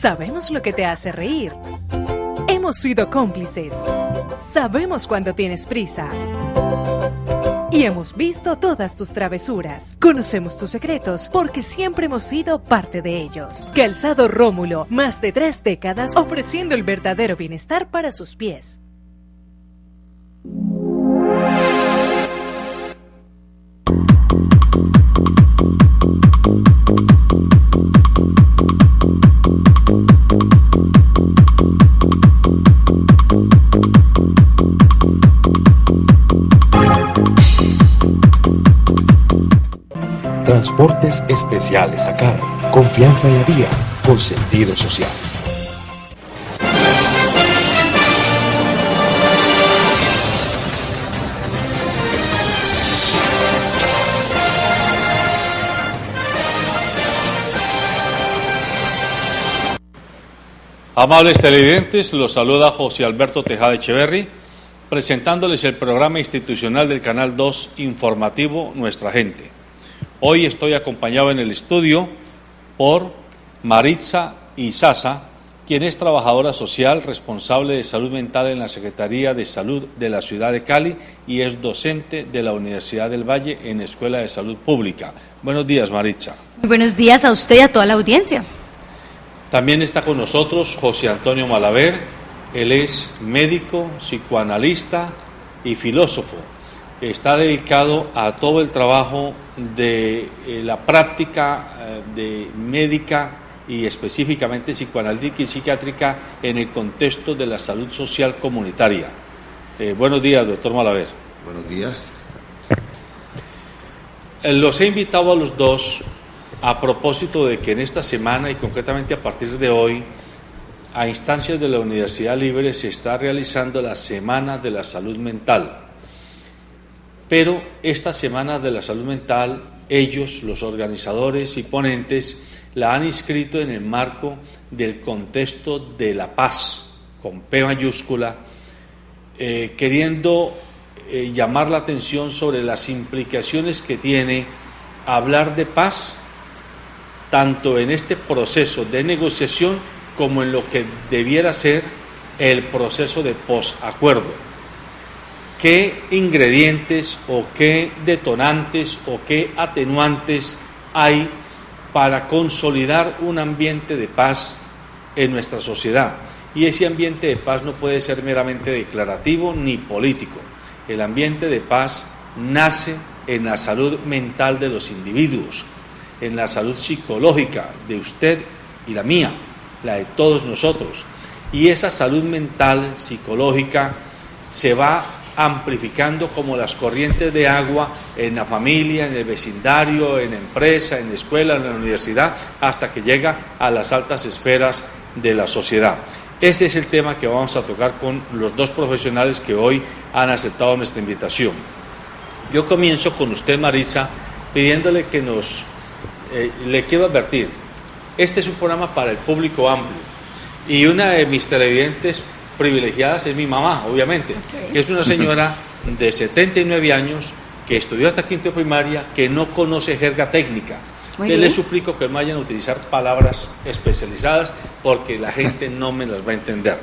Sabemos lo que te hace reír. Hemos sido cómplices. Sabemos cuando tienes prisa. Y hemos visto todas tus travesuras. Conocemos tus secretos porque siempre hemos sido parte de ellos. Calzado Rómulo, más de 3 décadas ofreciendo el verdadero bienestar para sus pies. Transportes Especiales Acar. Confianza en la vía, con sentido social. Amables televidentes, los saluda José Alberto Tejada Echeverri, presentándoles el programa institucional del Canal 2 informativo Nuestra Gente. Hoy estoy acompañado en el estudio por Maritza Izaza, quien es trabajadora social responsable de salud mental en la Secretaría de Salud de la ciudad de Cali y es docente de la Universidad del Valle en Escuela de Salud Pública. Buenos días, Maritza. Muy buenos días a usted y a toda la audiencia. También está con nosotros José Antonio Malaver. Él es médico, psicoanalista y filósofo. Está dedicado a todo el trabajo de la práctica de médica y específicamente psicoanalítica y psiquiátrica en el contexto de la salud social comunitaria. Buenos días, doctor Malaver. Buenos días. Los he invitado a los dos a propósito de que en esta semana y concretamente a partir de hoy, a instancias de la Universidad Libre se está realizando la Semana de la Salud Mental. Pero esta Semana de la Salud Mental, ellos, los organizadores y ponentes, la han inscrito en el marco del contexto de la paz, con P mayúscula, queriendo llamar la atención sobre las implicaciones que tiene hablar de paz, tanto en este proceso de negociación como en lo que debiera ser el proceso de posacuerdo. ¿Qué ingredientes o qué detonantes o qué atenuantes hay para consolidar un ambiente de paz en nuestra sociedad? Y ese ambiente de paz no puede ser meramente declarativo ni político. El ambiente de paz nace en la salud mental de los individuos, en la salud psicológica de usted y la mía, la de todos nosotros. Y esa salud mental, psicológica, se va amplificando como las corrientes de agua en la familia, en el vecindario, en la empresa, en la escuela, en la universidad, hasta que llega a las altas esferas de la sociedad. Ese es el tema que vamos a tocar con los dos profesionales que hoy han aceptado nuestra invitación. Yo comienzo con usted, Maritza, pidiéndole que le quiero advertir, este es un programa para el público amplio y una de mis televidentes privilegiadas es mi mamá, obviamente, que es una señora de 79 años que estudió hasta quinto de primaria, que no conoce jerga técnica. Les suplico que no vayan a utilizar palabras especializadas porque la gente no me las va a entender.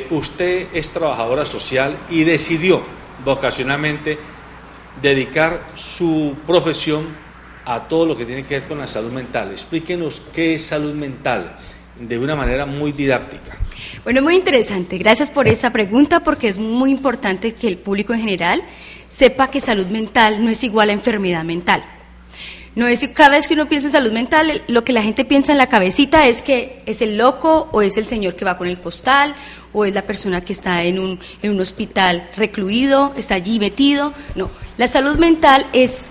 Usted es trabajadora social y decidió vocacionalmente dedicar su profesión a todo lo que tiene que ver con la salud mental. Explíquenos qué es salud mental de una manera muy didáctica. Bueno, muy interesante. Gracias por esa pregunta porque es muy importante que el público en general sepa que salud mental no es igual a enfermedad mental. No es cada vez que uno piensa en salud mental, lo que la gente piensa en la cabecita es que es el loco o es el señor que va con el costal o es la persona que está en un hospital recluido, está allí metido. No, la salud mental es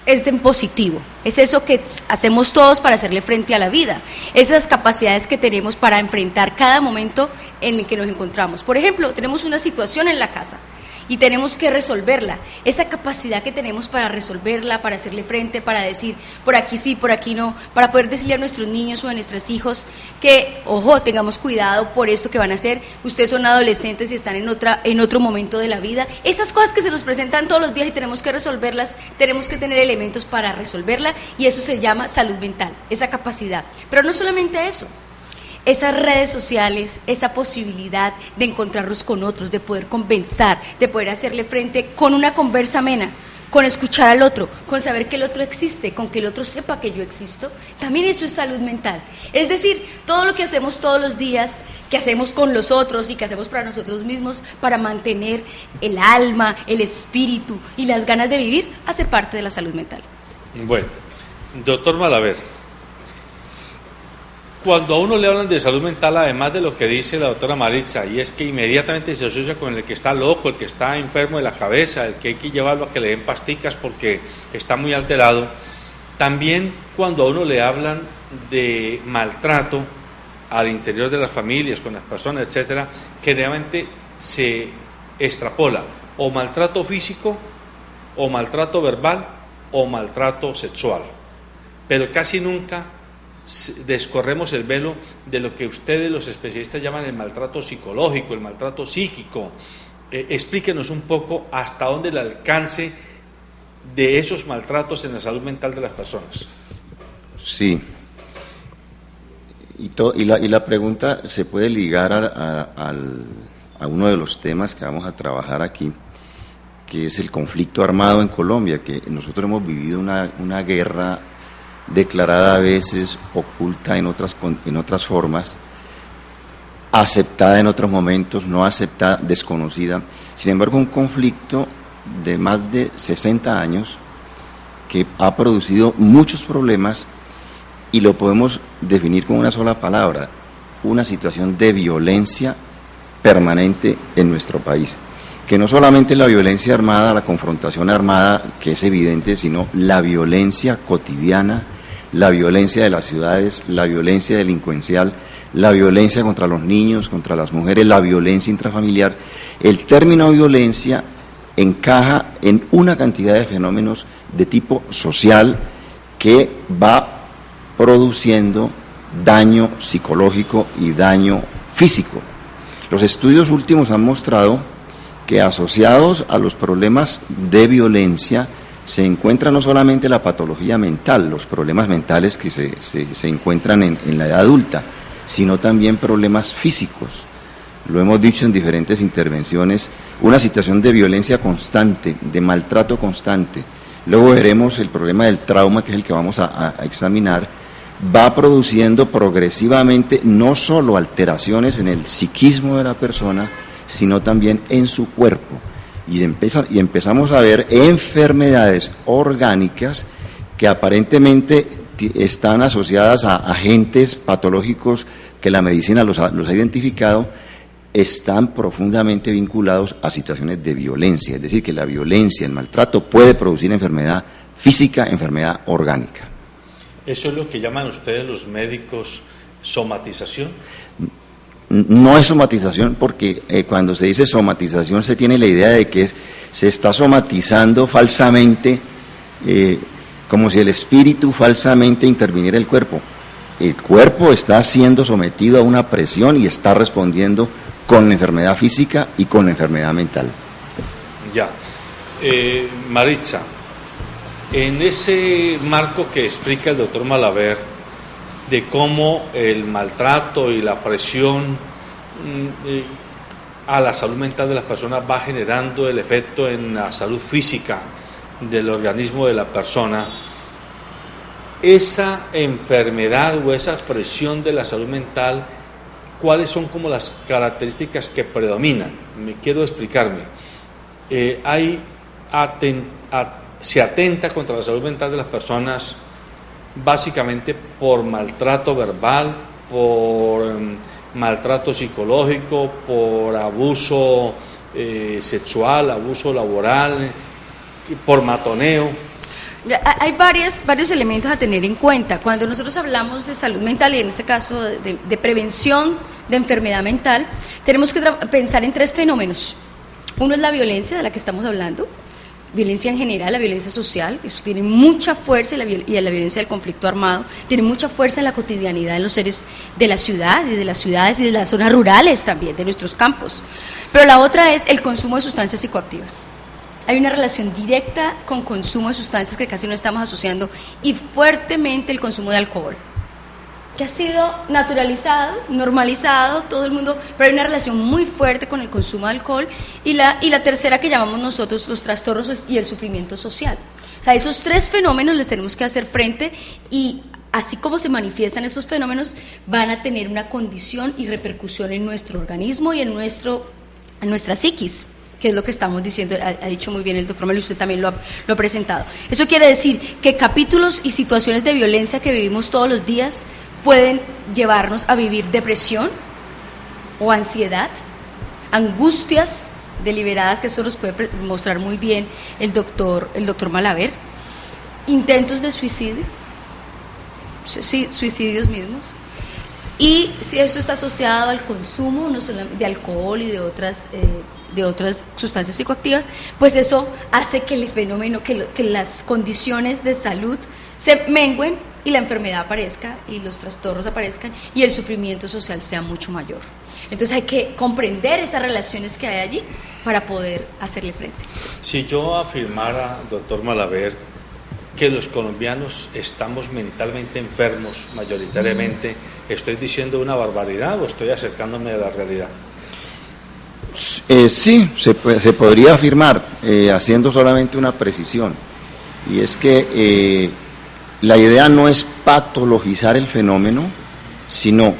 en positivo, es eso que hacemos todos para hacerle frente a la vida, esas capacidades que tenemos para enfrentar cada momento en el que nos encontramos. Por ejemplo, tenemos una situación en la casa y tenemos que resolverla, esa capacidad que tenemos para resolverla, para hacerle frente, para decir por aquí sí, por aquí no, para poder decirle a nuestros niños o a nuestros hijos que, ojo, tengamos cuidado por esto que van a hacer, ustedes son adolescentes y están en otro momento de la vida, esas cosas que se nos presentan todos los días y tenemos que resolverlas, tenemos que tener elementos para resolverla y eso se llama salud mental, esa capacidad. Pero no solamente eso, esas redes sociales, esa posibilidad de encontrarnos con otros, de poder conversar, de poder hacerle frente con una conversa amena, con escuchar al otro, con saber que el otro existe, con que el otro sepa que yo existo, también eso es salud mental. Es decir, todo lo que hacemos todos los días, que hacemos con los otros y que hacemos para nosotros mismos, para mantener el alma, el espíritu y las ganas de vivir, hace parte de la salud mental. Bueno, doctor Malaver, cuando a uno le hablan de salud mental, además de lo que dice la doctora Maritza, y es que inmediatamente se asocia con el que está loco, el que está enfermo de la cabeza, el que hay que llevarlo a que le den pasticas porque está muy alterado, también cuando a uno le hablan de maltrato al interior de las familias, con las personas, etcétera, generalmente se extrapola o maltrato físico, o maltrato verbal, o maltrato sexual, pero casi nunca descorremos el velo de lo que ustedes los especialistas llaman el maltrato psicológico, el maltrato psíquico. Explíquenos un poco hasta dónde el alcance de esos maltratos en la salud mental de las personas. Sí, y la pregunta se puede ligar a uno de los temas que vamos a trabajar aquí, que es el conflicto armado en Colombia, que nosotros hemos vivido una guerra declarada a veces, oculta en otras formas, aceptada en otros momentos, no aceptada, desconocida. Sin embargo, un conflicto de más de 60 años que ha producido muchos problemas y lo podemos definir con una sola palabra: una situación de violencia permanente en nuestro país. Que no solamente la violencia armada, la confrontación armada, que es evidente, sino la violencia cotidiana, la violencia de las ciudades, la violencia delincuencial, la violencia contra los niños, contra las mujeres, la violencia intrafamiliar. El término violencia encaja en una cantidad de fenómenos de tipo social que va produciendo daño psicológico y daño físico. Los estudios últimos han mostrado que asociados a los problemas de violencia se encuentra no solamente la patología mental, los problemas mentales que se encuentran en la edad adulta, sino también problemas físicos. Lo hemos dicho en diferentes intervenciones, una situación de violencia constante, de maltrato constante. Luego veremos el problema del trauma, que es el que vamos a examinar, va produciendo progresivamente no solo alteraciones en el psiquismo de la persona, sino también en su cuerpo. Y empezamos a ver enfermedades orgánicas que aparentemente están asociadas a agentes patológicos que la medicina los ha identificado, están profundamente vinculados a situaciones de violencia. Es decir, que la violencia, el maltrato puede producir enfermedad física, enfermedad orgánica. ¿Eso es lo que llaman ustedes los médicos somatización? No es somatización, porque cuando se dice somatización se tiene la idea de que se está somatizando falsamente, como si el espíritu falsamente interviniera el cuerpo. El cuerpo está siendo sometido a una presión y está respondiendo con enfermedad física y con enfermedad mental. Ya. Maritza, en ese marco que explica el doctor Malaver, de cómo el maltrato y la presión a la salud mental de las personas va generando el efecto en la salud física del organismo de la persona, esa enfermedad o esa presión de la salud mental, ¿cuáles son como las características que predominan? Quiero explicarme. Se atenta contra la salud mental de las personas básicamente por maltrato verbal, por maltrato psicológico, por abuso sexual, abuso laboral, por matoneo. Hay varios elementos a tener en cuenta. Cuando nosotros hablamos de salud mental, y en este caso de prevención de enfermedad mental, tenemos que pensar en tres fenómenos. Uno es la violencia de la que estamos hablando, violencia en general, la violencia social, eso tiene mucha fuerza, y la violencia del conflicto armado tiene mucha fuerza en la cotidianidad de los seres de la ciudad, y de las ciudades y de las zonas rurales también, de nuestros campos. Pero la otra es el consumo de sustancias psicoactivas. Hay una relación directa con consumo de sustancias que casi no estamos asociando, y fuertemente el consumo de alcohol. que ha sido naturalizado, normalizado, todo el mundo, pero hay una relación muy fuerte con el consumo de alcohol, y la tercera que llamamos nosotros los trastornos y el sufrimiento social. O sea, esos tres fenómenos les tenemos que hacer frente, y así como se manifiestan estos fenómenos, van a tener una condición y repercusión en nuestro organismo y en nuestra psiquis, que es lo que estamos diciendo, ha dicho muy bien el doctor Melo, usted también lo ha presentado. Eso quiere decir que capítulos y situaciones de violencia que vivimos todos los días pueden llevarnos a vivir depresión o ansiedad, angustias deliberadas, que esto nos puede mostrar muy bien el doctor Malaver, intentos de suicidio, sí, suicidios mismos, y si eso está asociado al consumo no solamente de alcohol y de otras sustancias psicoactivas, pues eso hace que el fenómeno, que las condiciones de salud se mengüen y la enfermedad aparezca y los trastornos aparezcan y el sufrimiento social sea mucho mayor. Entonces hay que comprender esas relaciones que hay allí para poder hacerle frente. Si yo afirmara, doctor Malaver, que los colombianos estamos mentalmente enfermos mayoritariamente, ¿estoy diciendo una barbaridad o estoy acercándome a la realidad? Sí, se podría afirmar, haciendo solamente una precisión, y es que la idea no es patologizar el fenómeno, sino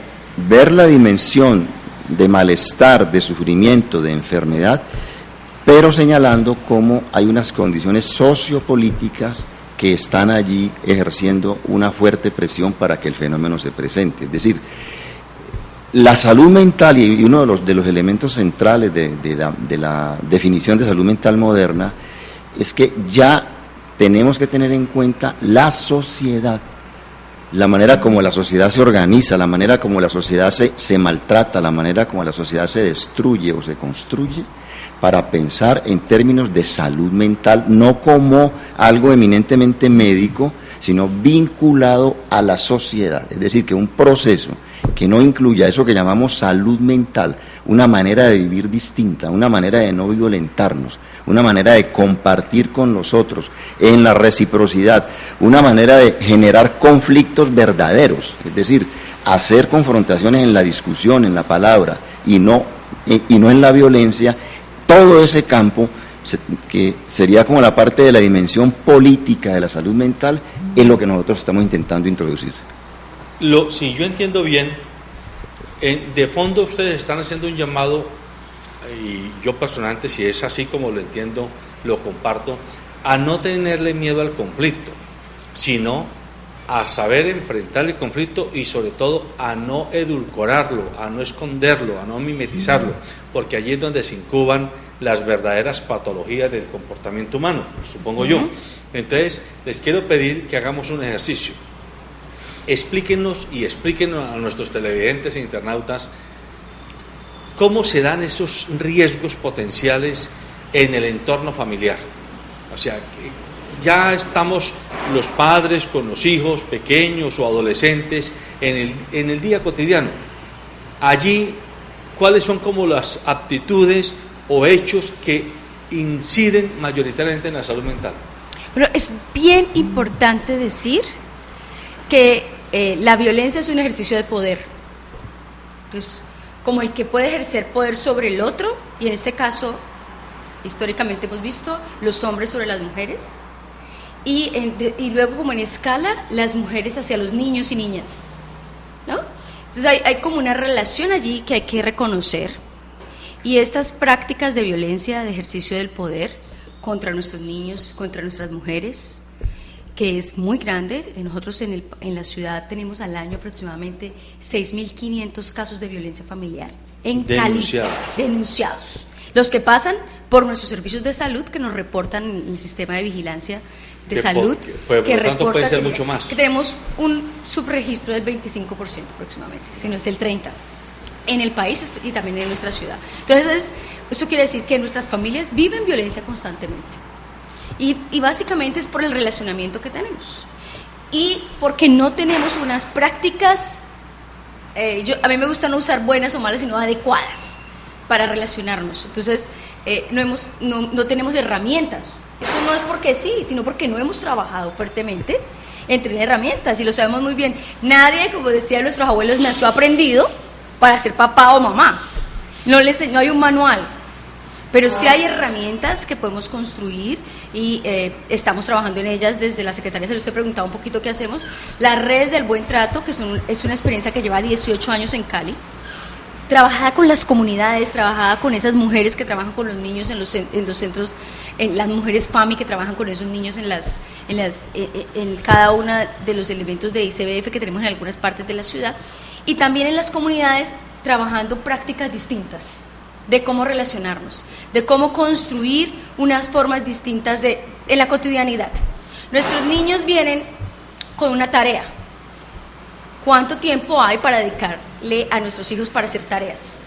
ver la dimensión de malestar, de sufrimiento, de enfermedad, pero señalando cómo hay unas condiciones sociopolíticas que están allí ejerciendo una fuerte presión para que el fenómeno se presente. Es decir, la salud mental, y uno de los elementos centrales de la definición de salud mental moderna, es que ya tenemos que tener en cuenta la sociedad, la manera como la sociedad se organiza, la manera como la sociedad se maltrata, la manera como la sociedad se destruye o se construye, para pensar en términos de salud mental, no como algo eminentemente médico, sino vinculado a la sociedad. Es decir, que un proceso que no incluya eso que llamamos salud mental, una manera de vivir distinta, una manera de no violentarnos, una manera de compartir con los otros en la reciprocidad, una manera de generar conflictos verdaderos, es decir, hacer confrontaciones en la discusión, en la palabra, y no en la violencia. Todo ese campo, que sería como la parte de la dimensión política de la salud mental, es lo que nosotros estamos intentando introducir. Si yo entiendo bien, de fondo ustedes están haciendo un llamado, y yo personalmente, si es así como lo entiendo, lo comparto, a no tenerle miedo al conflicto, sino a saber enfrentar el conflicto y sobre todo a no edulcorarlo, a no esconderlo, a no mimetizarlo, porque allí es donde se incuban las verdaderas patologías del comportamiento humano, supongo yo. Entonces, les quiero pedir que hagamos un ejercicio. Explíquenos a nuestros televidentes e internautas cómo se dan esos riesgos potenciales en el entorno familiar. O sea, ya estamos los padres con los hijos pequeños o adolescentes en el día cotidiano. Allí, ¿cuáles son como las aptitudes o hechos que inciden mayoritariamente en la salud mental? Bueno, es bien importante decir que la violencia es un ejercicio de poder. Entonces, como el que puede ejercer poder sobre el otro, y en este caso, históricamente hemos visto los hombres sobre las mujeres, y luego como en escala, las mujeres hacia los niños y niñas, ¿no? Entonces hay como una relación allí que hay que reconocer, y estas prácticas de violencia, de ejercicio del poder contra nuestros niños, contra nuestras mujeres, que es muy grande. Nosotros en la ciudad tenemos al año aproximadamente 6.500 casos de violencia familiar en denunciados. Los que pasan por nuestros servicios de salud, que nos reportan el sistema de vigilancia de salud, que reporta puede ser mucho más. Que tenemos un subregistro del 25% aproximadamente, si no es el 30%, en el país y también en nuestra ciudad. Entonces, eso quiere decir que nuestras familias viven violencia constantemente. Y básicamente es por el relacionamiento que tenemos. Y porque no tenemos unas prácticas, a mí me gusta no usar buenas o malas, sino adecuadas para relacionarnos. Entonces, no tenemos herramientas. Eso no es porque sí, sino porque no hemos trabajado fuertemente entrena herramientas, y lo sabemos muy bien. Nadie, como decían nuestros abuelos, nació aprendido para ser papá o mamá. No hay un manual, pero sí hay herramientas que podemos construir y estamos trabajando en ellas desde la Secretaría de Salud. Usted preguntaba un poquito qué hacemos. Las redes del buen trato, que es una experiencia que lleva 18 años en Cali, trabajada con las comunidades, trabajada con esas mujeres que trabajan con los niños en los centros, en las mujeres FAMI que trabajan con esos niños en cada uno de los elementos de ICBF que tenemos en algunas partes de la ciudad, y también en las comunidades trabajando prácticas distintas de cómo relacionarnos, de cómo construir unas formas distintas en la cotidianidad. Nuestros niños vienen con una tarea. ¿Cuánto tiempo hay para dedicarle a nuestros hijos para hacer tareas?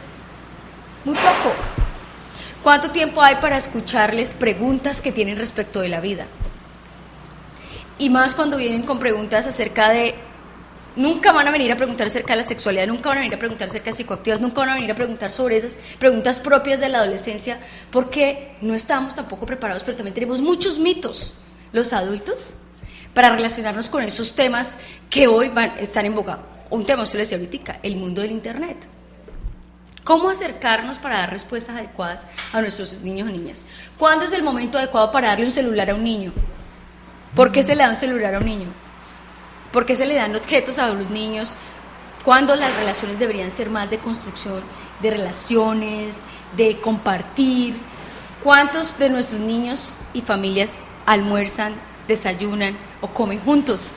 Muy poco. ¿Cuánto tiempo hay para escucharles preguntas que tienen respecto de la vida? Y más cuando vienen con preguntas acerca de... Nunca van a venir a preguntar acerca de la sexualidad, nunca van a venir a preguntar acerca de psicoactivas, nunca van a venir a preguntar sobre esas preguntas propias de la adolescencia, porque no estamos tampoco preparados, pero también tenemos muchos mitos, los adultos, para relacionarnos con esos temas que hoy están en boga. Un tema, usted lo decía ahorita, el mundo del Internet. ¿Cómo acercarnos para dar respuestas adecuadas a nuestros niños o niñas? ¿Cuándo es el momento adecuado para darle un celular a un niño? ¿Por qué se le da un celular a un niño? ¿Por qué se le dan objetos a los niños? ¿Cuándo las relaciones deberían ser más de construcción de relaciones, de compartir? ¿Cuántos de nuestros niños y familias almuerzan, desayunan o comen juntos?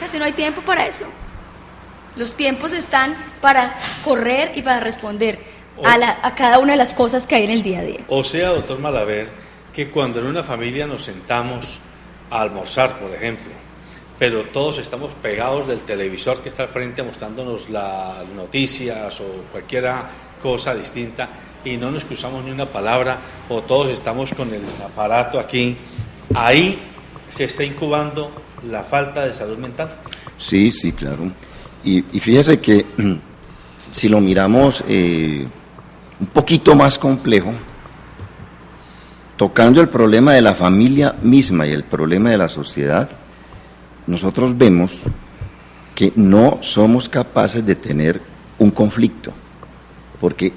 Casi no hay tiempo para eso. Los tiempos están para correr y para responder a cada una de las cosas que hay en el día a día. O sea, doctor Malaver, que cuando en una familia nos sentamos a almorzar, por ejemplo, pero todos estamos pegados del televisor que está al frente mostrándonos las noticias o cualquier cosa distinta y no nos cruzamos ni una palabra, o todos estamos con el aparato aquí, ahí se está incubando la falta de salud mental. Sí, claro. Y fíjese que si lo miramos un poquito más complejo, tocando el problema de la familia misma y el problema de la sociedad, nosotros vemos que no somos capaces de tener un conflicto, porque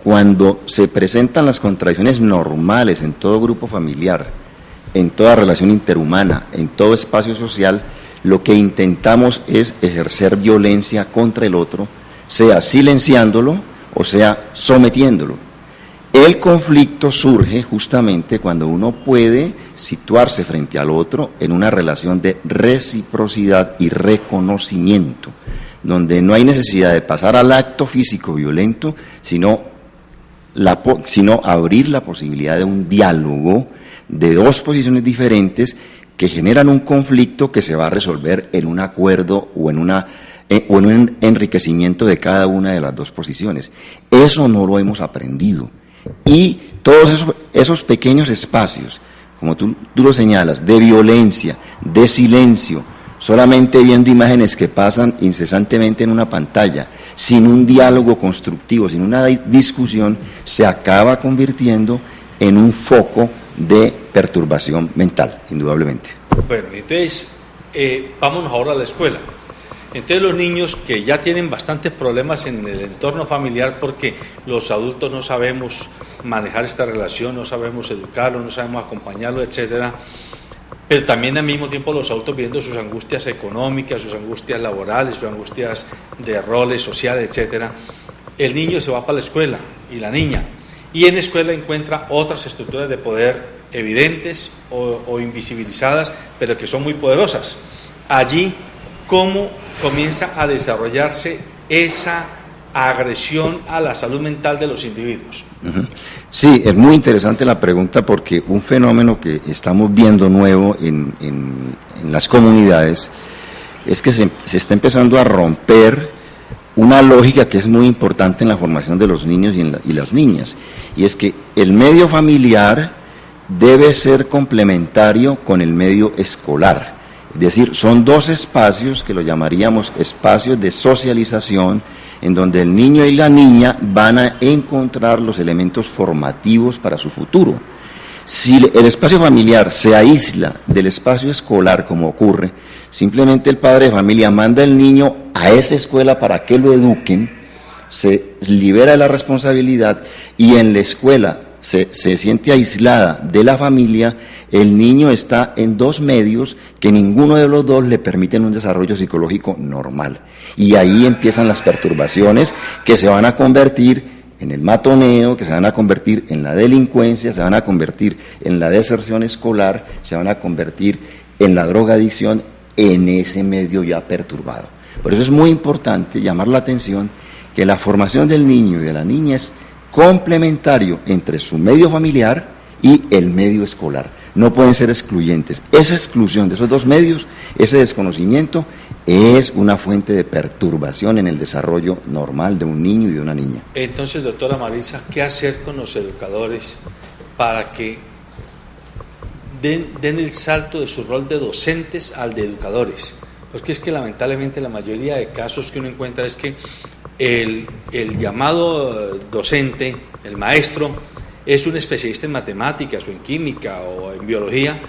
cuando se presentan las contradicciones normales en todo grupo familiar, en toda relación interhumana, en todo espacio social, lo que intentamos es ejercer violencia contra el otro, sea silenciándolo o sea sometiéndolo. El conflicto surge justamente cuando uno puede situarse frente al otro en una relación de reciprocidad y reconocimiento, donde no hay necesidad de pasar al acto físico violento, sino abrir la posibilidad de un diálogo de dos posiciones diferentes que generan un conflicto que se va a resolver en un acuerdo o en un enriquecimiento de cada una de las dos posiciones. Eso no lo hemos aprendido. Y todos esos pequeños espacios, como tú lo señalas, de violencia, de silencio, solamente viendo imágenes que pasan incesantemente en una pantalla, sin un diálogo constructivo, sin una discusión, se acaba convirtiendo en un foco de perturbación mental, indudablemente. Bueno, entonces, vámonos ahora a la escuela. Entonces los niños que ya tienen bastantes problemas en el entorno familiar porque los adultos no sabemos manejar esta relación, no sabemos educarlo, no sabemos acompañarlo, etcétera, pero también al mismo tiempo los adultos viendo sus angustias económicas, sus angustias laborales, sus angustias de roles sociales, etcétera. El niño se va para la escuela y la niña, y en la escuela encuentra otras estructuras de poder evidentes o invisibilizadas, pero que son muy poderosas. Allí, ¿cómo comienza a desarrollarse esa agresión a la salud mental de los individuos? Sí, es muy interesante la pregunta porque un fenómeno que estamos viendo nuevo en las comunidades es que se está empezando a romper una lógica que es muy importante en la formación de los niños y las niñas, y es que el medio familiar debe ser complementario con el medio escolar. Es decir, son dos espacios que lo llamaríamos espacios de socialización, en donde el niño y la niña van a encontrar los elementos formativos para su futuro. Si el espacio familiar se aísla del espacio escolar, como ocurre, simplemente el padre de familia manda al niño a esa escuela para que lo eduquen, se libera de la responsabilidad y en la escuela se siente aislada de la familia, el niño está en dos medios que ninguno de los dos le permiten un desarrollo psicológico normal. Y ahí empiezan las perturbaciones que se van a convertir en el matoneo, que se van a convertir en la delincuencia, se van a convertir en la deserción escolar, se van a convertir en la drogadicción en ese medio ya perturbado. Por eso es muy importante llamar la atención que la formación del niño y de la niña es complementario entre su medio familiar y el medio escolar. No pueden ser excluyentes. Esa exclusión de esos dos medios, ese desconocimiento, es una fuente de perturbación en el desarrollo normal de un niño y de una niña. Entonces, doctora Marisa, ¿qué hacer con los educadores para que den el salto de su rol de docentes al de educadores? Porque es que lamentablemente la mayoría de casos que uno encuentra es que el llamado docente, el maestro, es un especialista en matemáticas o en química o en biología,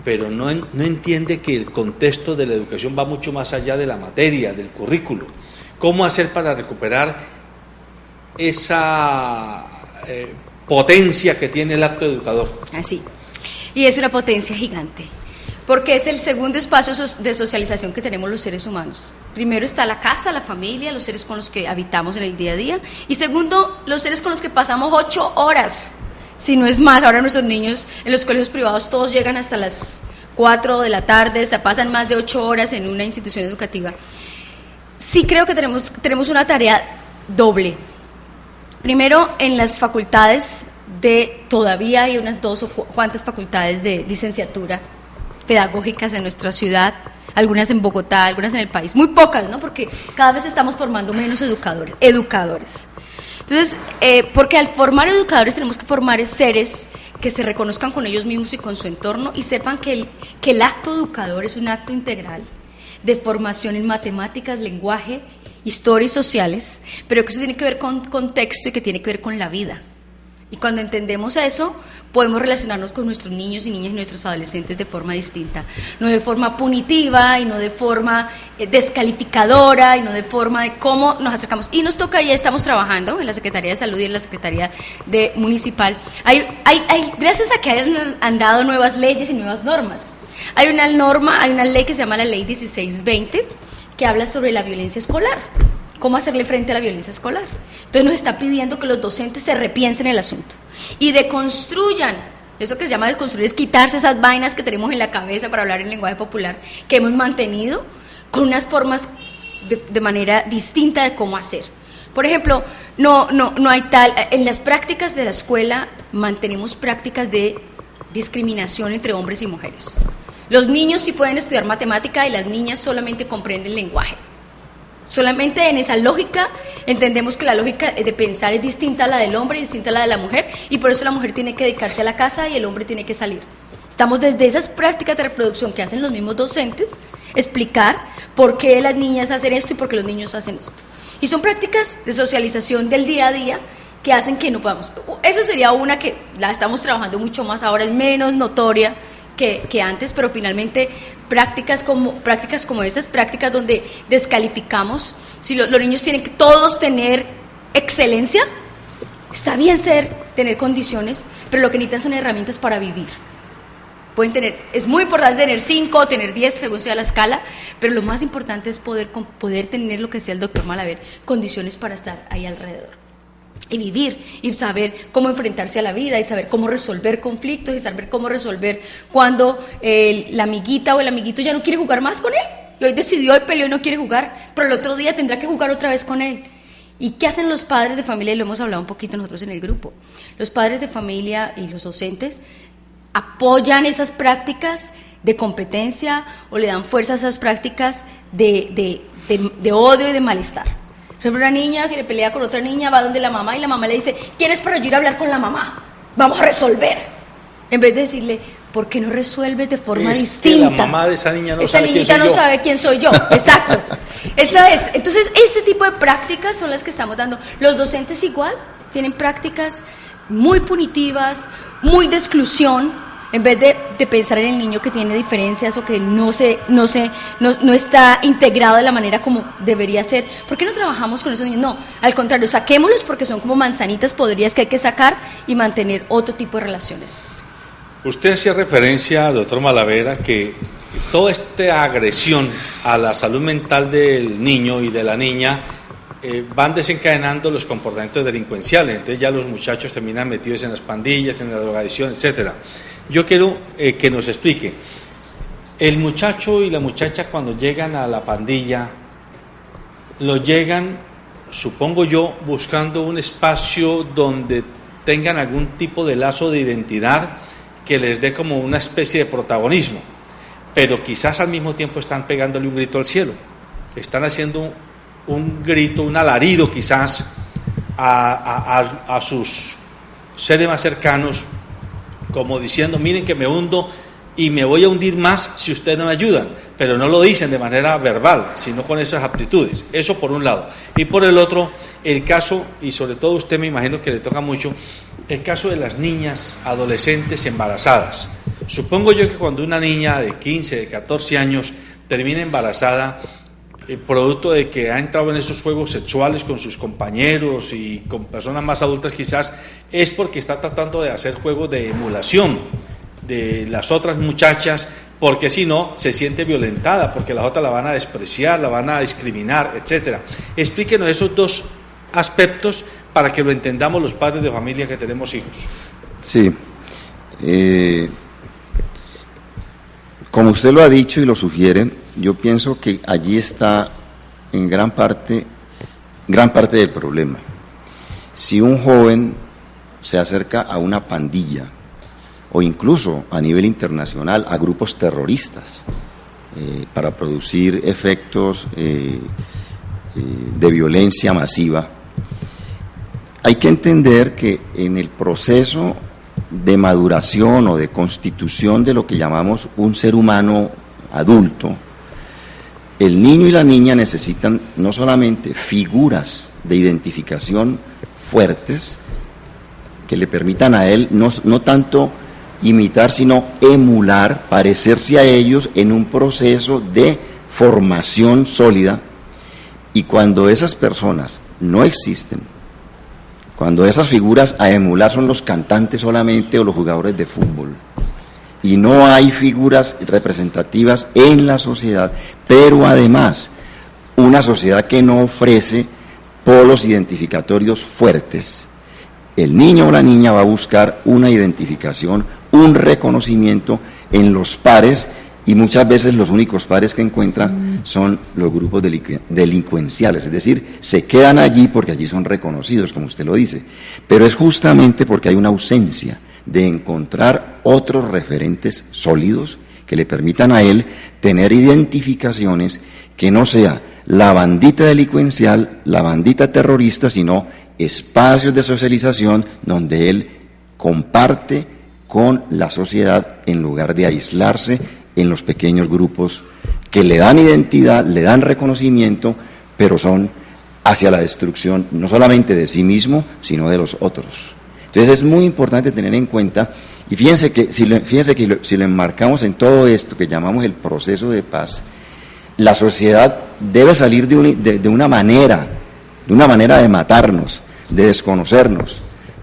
pero no entiende que el contexto de la educación va mucho más allá de la materia, del currículo. ¿Cómo hacer para recuperar esa potencia que tiene el acto educador? Así, y es una potencia gigante, porque es el segundo espacio de socialización que tenemos los seres humanos. Primero está la casa, la familia, los seres con los que habitamos en el día a día, y segundo, los seres con los que pasamos 8 horas, si no es más. Ahora nuestros niños en los colegios privados todos llegan hasta las 4 de la tarde, se pasan más de 8 horas en una institución educativa. Sí creo que tenemos una tarea doble. Primero, en las facultades todavía hay unas 2 o cuantas facultades de licenciatura pedagógicas en nuestra ciudad, algunas en Bogotá, algunas en el país, muy pocas, ¿no? Porque cada vez estamos formando menos educadores. Entonces, porque al formar educadores tenemos que formar seres que se reconozcan con ellos mismos y con su entorno y sepan que el acto educador es un acto integral de formación en matemáticas, lenguaje, historia y sociales, pero que eso tiene que ver con contexto y que tiene que ver con la vida. Y cuando entendemos eso, podemos relacionarnos con nuestros niños y niñas y nuestros adolescentes de forma distinta, no de forma punitiva y no de forma descalificadora y no de forma de cómo nos acercamos. Y nos toca, ya estamos trabajando en la Secretaría de Salud y en la Secretaría Municipal. Gracias a que han dado nuevas leyes y nuevas normas. Hay una ley que se llama la Ley 1620, que habla sobre la violencia escolar. ¿Cómo hacerle frente a la violencia escolar? Entonces nos está pidiendo que los docentes se repiensen el asunto y deconstruyan. Eso que se llama deconstruir es quitarse esas vainas que tenemos en la cabeza, para hablar en lenguaje popular, que hemos mantenido con unas formas de manera distinta de cómo hacer. Por ejemplo, no hay en las prácticas de la escuela mantenemos prácticas de discriminación entre hombres y mujeres. Los niños sí pueden estudiar matemática y las niñas solamente comprenden lenguaje. Solamente en esa lógica entendemos que la lógica de pensar es distinta a la del hombre y distinta a la de la mujer, y por eso la mujer tiene que dedicarse a la casa y el hombre tiene que salir. Estamos desde esas prácticas de reproducción que hacen los mismos docentes, explicar por qué las niñas hacen esto y por qué los niños hacen esto. Y son prácticas de socialización del día a día que hacen que no podamos. Esa sería una que la estamos trabajando mucho más ahora, es menos notoria que antes, pero finalmente prácticas como esas, prácticas donde descalificamos, si los niños tienen que todos tener excelencia, está bien tener condiciones, pero lo que necesitan son herramientas para vivir. Es muy importante tener 5, tener 10, según sea la escala, pero lo más importante es poder tener, lo que decía el doctor Malaver, condiciones para estar ahí alrededor. Y vivir, y saber cómo enfrentarse a la vida, y saber cómo resolver conflictos, y saber cómo resolver cuando la amiguita o el amiguito ya no quiere jugar más con él, y hoy decidió y peleó y no quiere jugar, pero el otro día tendrá que jugar otra vez con él. ¿Y qué hacen los padres de familia? Y lo hemos hablado un poquito nosotros en el grupo. Los padres de familia y los docentes apoyan esas prácticas de competencia o le dan fuerza a esas prácticas de odio y de malestar. Por ejemplo, una niña que le pelea con otra niña va donde la mamá y la mamá le dice: ¿quién es para yo ir a hablar con la mamá? Vamos a resolver. En vez de decirle: ¿por qué no resuelves de forma distinta? Que la mamá de esa niña no sabe quién soy yo. Esa niñita no sabe quién soy yo. Exacto. Eso es. Entonces, este tipo de prácticas son las que estamos dando. Los docentes igual tienen prácticas muy punitivas, muy de exclusión, en vez de pensar en el niño que tiene diferencias o que no está integrado de la manera como debería ser. ¿Por qué no trabajamos con esos niños? No, al contrario, saquémoslos porque son como manzanitas podridas que hay que sacar y mantener otro tipo de relaciones. Usted hacía referencia, doctor Malavera, que toda esta agresión a la salud mental del niño y de la niña van desencadenando los comportamientos delincuenciales. Entonces ya los muchachos terminan metidos en las pandillas, en la drogadicción, etcétera. Yo quiero que nos explique, el muchacho y la muchacha cuando llegan a la pandilla, lo llegan, supongo yo, buscando un espacio donde tengan algún tipo de lazo de identidad que les dé como una especie de protagonismo, pero quizás al mismo tiempo están pegándole un grito al cielo, están haciendo un grito, un alarido quizás a sus seres más cercanos, como diciendo, miren que me hundo y me voy a hundir más si ustedes no me ayudan, pero no lo dicen de manera verbal, sino con esas aptitudes. Eso por un lado. Y por el otro, el caso, y sobre todo usted me imagino que le toca mucho, el caso de las niñas adolescentes embarazadas. Supongo yo que cuando una niña de 15, de 14 años termina embarazada, producto de que ha entrado en esos juegos sexuales con sus compañeros y con personas más adultas quizás, es porque está tratando de hacer juegos de emulación de las otras muchachas, porque si no, se siente violentada, porque las otras la van a despreciar, la van a discriminar, etcétera. Explíquenos esos dos aspectos para que lo entendamos los padres de familia que tenemos hijos. Sí. Como usted lo ha dicho y lo sugiere, yo pienso que allí está en gran parte del problema. Si un joven se acerca a una pandilla o incluso a nivel internacional a grupos terroristas para producir efectos de violencia masiva, hay que entender que en el proceso de maduración o de constitución de lo que llamamos un ser humano adulto, el niño y la niña necesitan no solamente figuras de identificación fuertes que le permitan a él no tanto imitar, sino emular, parecerse a ellos en un proceso de formación sólida. Y cuando esas personas no existen, cuando esas figuras a emular son los cantantes solamente o los jugadores de fútbol, y no hay figuras representativas en la sociedad, pero además una sociedad que no ofrece polos identificatorios fuertes, el niño o la niña va a buscar una identificación, un reconocimiento en los pares, y muchas veces los únicos pares que encuentra son los grupos delincuenciales, es decir, se quedan allí porque allí son reconocidos, como usted lo dice, pero es justamente porque hay una ausencia de encontrar otros referentes sólidos que le permitan a él tener identificaciones que no sea la bandita delincuencial, la bandita terrorista, sino espacios de socialización donde él comparte con la sociedad en lugar de aislarse en los pequeños grupos que le dan identidad, le dan reconocimiento, pero son hacia la destrucción no solamente de sí mismo, sino de los otros. Entonces es muy importante tener en cuenta, y fíjense que si lo enmarcamos en todo esto que llamamos el proceso de paz, la sociedad debe salir de una manera de matarnos, de desconocernos,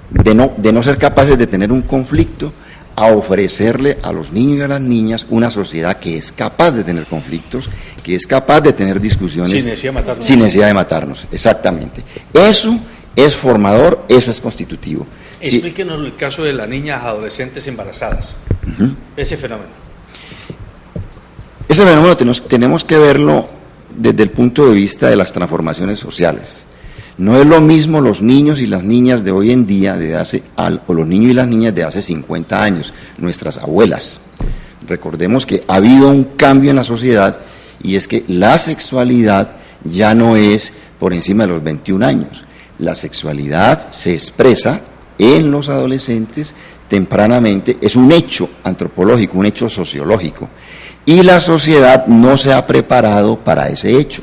de no ser capaces de tener un conflicto, a ofrecerle a los niños y a las niñas una sociedad que es capaz de tener conflictos, que es capaz de tener discusiones sin necesidad de matarnos, exactamente. Eso es formador, eso es constitutivo. Explíquenos el caso de las niñas adolescentes embarazadas, ese fenómeno. Ese fenómeno tenemos que verlo desde el punto de vista de las transformaciones sociales. No es lo mismo los niños y las niñas de hoy en día, o los niños y las niñas de hace 50 años, nuestras abuelas. Recordemos que ha habido un cambio en la sociedad, y es que la sexualidad ya no es por encima de los 21 años. La sexualidad se expresa en los adolescentes tempranamente, es un hecho antropológico, un hecho sociológico, y la sociedad no se ha preparado para ese hecho.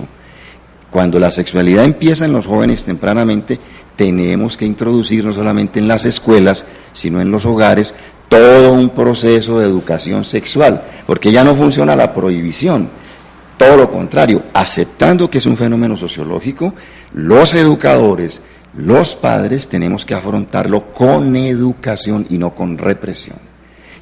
Cuando la sexualidad empieza en los jóvenes tempranamente, tenemos que introducir no solamente en las escuelas, sino en los hogares, todo un proceso de educación sexual, porque ya no funciona la prohibición, todo lo contrario, aceptando que es un fenómeno sociológico, los educadores, los padres tenemos que afrontarlo con educación y no con represión.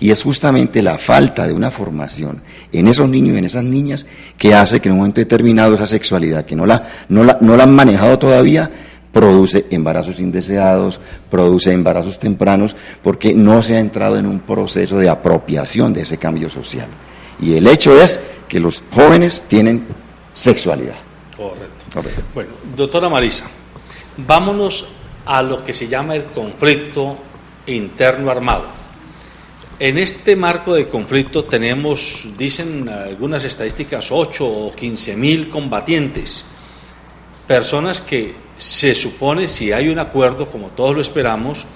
Y es justamente la falta de una formación en esos niños y en esas niñas que hace que en un momento determinado esa sexualidad, que no la han manejado todavía, produce embarazos indeseados, produce embarazos tempranos, porque no se ha entrado en un proceso de apropiación de ese cambio social. Y el hecho es que los jóvenes tienen sexualidad. Correcto. Bueno, doctora Marisa, vámonos a lo que se llama el conflicto interno armado. En este marco de conflicto tenemos, dicen algunas estadísticas, 8 o 15.000 combatientes, personas que se supone, si hay un acuerdo, como todos lo esperamos,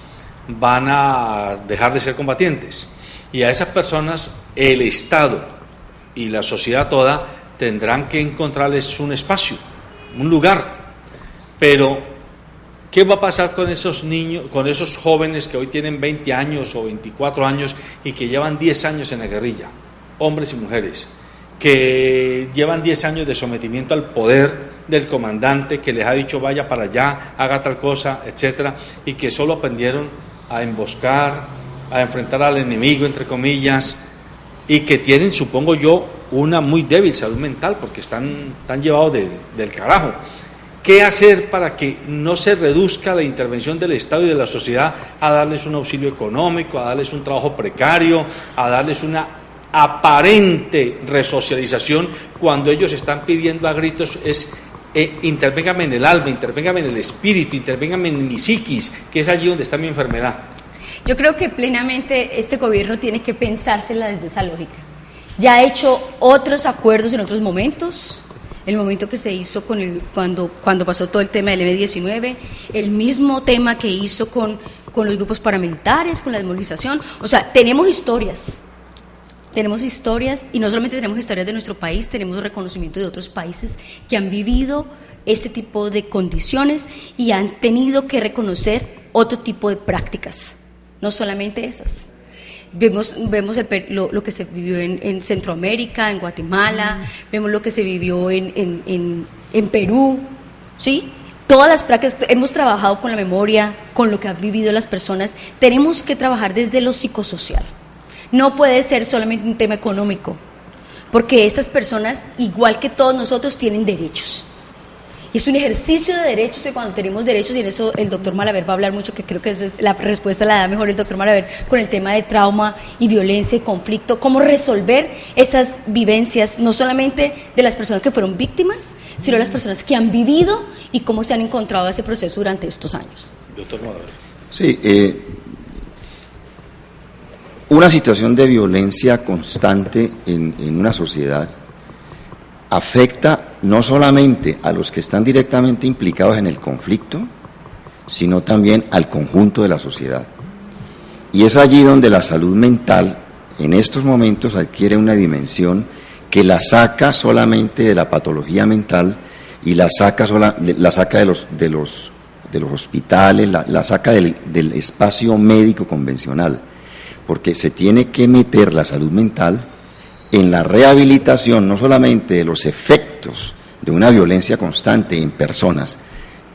van a dejar de ser combatientes. Y a esas personas el Estado y la sociedad toda tendrán que encontrarles un espacio, un lugar. Pero, ¿qué va a pasar con esos niños, con esos jóvenes que hoy tienen 20 años o 24 años y que llevan 10 años en la guerrilla? Hombres y mujeres, que llevan 10 años de sometimiento al poder del comandante, que les ha dicho vaya para allá, haga tal cosa, etcétera, y que solo aprendieron a emboscar, a enfrentar al enemigo, entre comillas, y que tienen, supongo yo, una muy débil salud mental, porque están llevados del carajo. ¿Qué hacer para que no se reduzca la intervención del Estado y de la sociedad a darles un auxilio económico, a darles un trabajo precario, a darles una aparente resocialización, cuando ellos están pidiendo a gritos intervéngame en el alma, intervéngame en el espíritu, intervéngame en mi psiquis, que es allí donde está mi enfermedad? Yo creo que plenamente este gobierno tiene que pensársela desde esa lógica. Ya ha hecho otros acuerdos en otros momentos, el momento que se hizo cuando pasó todo el tema del M-19, el mismo tema que hizo con los grupos paramilitares, con la desmovilización. O sea, tenemos historias y no solamente tenemos historias de nuestro país, tenemos reconocimiento de otros países que han vivido este tipo de condiciones y han tenido que reconocer otro tipo de prácticas, no solamente esas. Vemos lo que se vivió en Centroamérica, en Guatemala, vemos lo que se vivió en Perú, ¿sí? Todas las prácticas, hemos trabajado con la memoria, con lo que han vivido las personas. Tenemos que trabajar desde lo psicosocial. No puede ser solamente un tema económico, porque estas personas, igual que todos nosotros, tienen derechos. Y es un ejercicio de derechos, y cuando tenemos derechos, y en eso el doctor Malaver va a hablar mucho, que creo que la respuesta la da mejor el doctor Malaver, con el tema de trauma y violencia y conflicto, cómo resolver esas vivencias, no solamente de las personas que fueron víctimas, sino de las personas que han vivido y cómo se han encontrado ese proceso durante estos años. Doctor Malaver. Sí, una situación de violencia constante en una sociedad afecta no solamente a los que están directamente implicados en el conflicto, sino también al conjunto de la sociedad. Y es allí donde la salud mental en estos momentos adquiere una dimensión que la saca solamente de la patología mental y la saca de los hospitales, la saca del espacio médico convencional, porque se tiene que meter la salud mental en la rehabilitación no solamente de los efectos de una violencia constante en personas,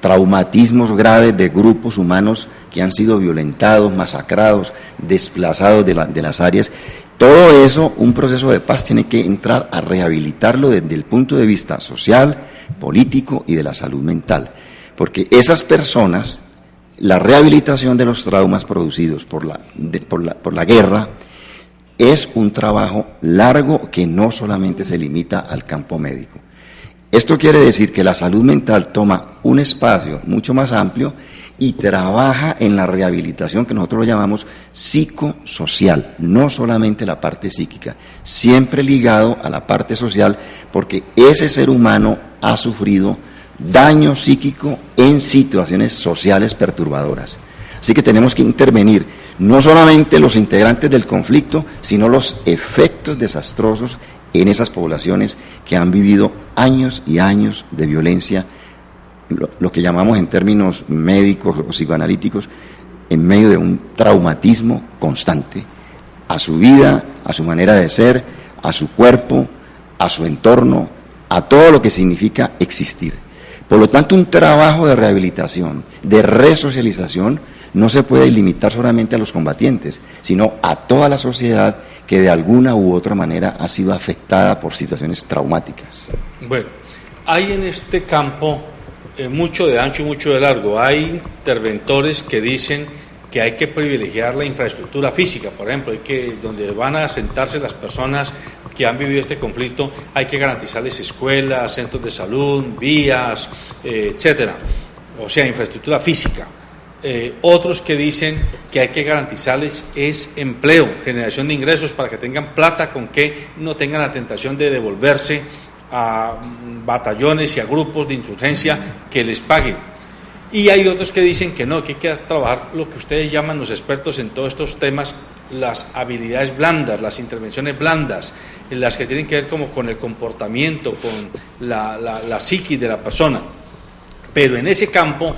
traumatismos graves de grupos humanos que han sido violentados, masacrados, desplazados de las áreas. Todo eso, un proceso de paz tiene que entrar a rehabilitarlo desde el punto de vista social, político y de la salud mental, porque esas personas, la rehabilitación de los traumas producidos por la guerra es un trabajo largo que no solamente se limita al campo médico. Esto quiere decir que la salud mental toma un espacio mucho más amplio y trabaja en la rehabilitación que nosotros lo llamamos psicosocial, no solamente la parte psíquica, siempre ligado a la parte social, porque ese ser humano ha sufrido daño psíquico en situaciones sociales perturbadoras. Así que tenemos que intervenir no solamente los integrantes del conflicto, sino los efectos desastrosos en esas poblaciones que han vivido años y años de violencia, lo que llamamos en términos médicos o psicoanalíticos, en medio de un traumatismo constante a su vida, a su manera de ser, a su cuerpo, a su entorno, a todo lo que significa existir. Por lo tanto, un trabajo de rehabilitación, de resocialización, no se puede limitar solamente a los combatientes, sino a toda la sociedad que de alguna u otra manera ha sido afectada por situaciones traumáticas. Bueno, hay en este campo mucho de ancho y mucho de largo. Hay interventores que dicen que hay que privilegiar la infraestructura física, por ejemplo, donde van a asentarse las personas que han vivido este conflicto, hay que garantizarles escuelas, centros de salud, vías, etcétera, o sea, infraestructura física. Otros que dicen que hay que garantizarles es empleo, generación de ingresos para que tengan plata con que no tengan la tentación de devolverse a batallones y a grupos de insurgencia que les paguen. Y hay otros que dicen que no, que hay que trabajar lo que ustedes llaman los expertos en todos estos temas, las habilidades blandas, las intervenciones blandas, en las que tienen que ver como con el comportamiento, con la psiquis de la persona. Pero en ese campo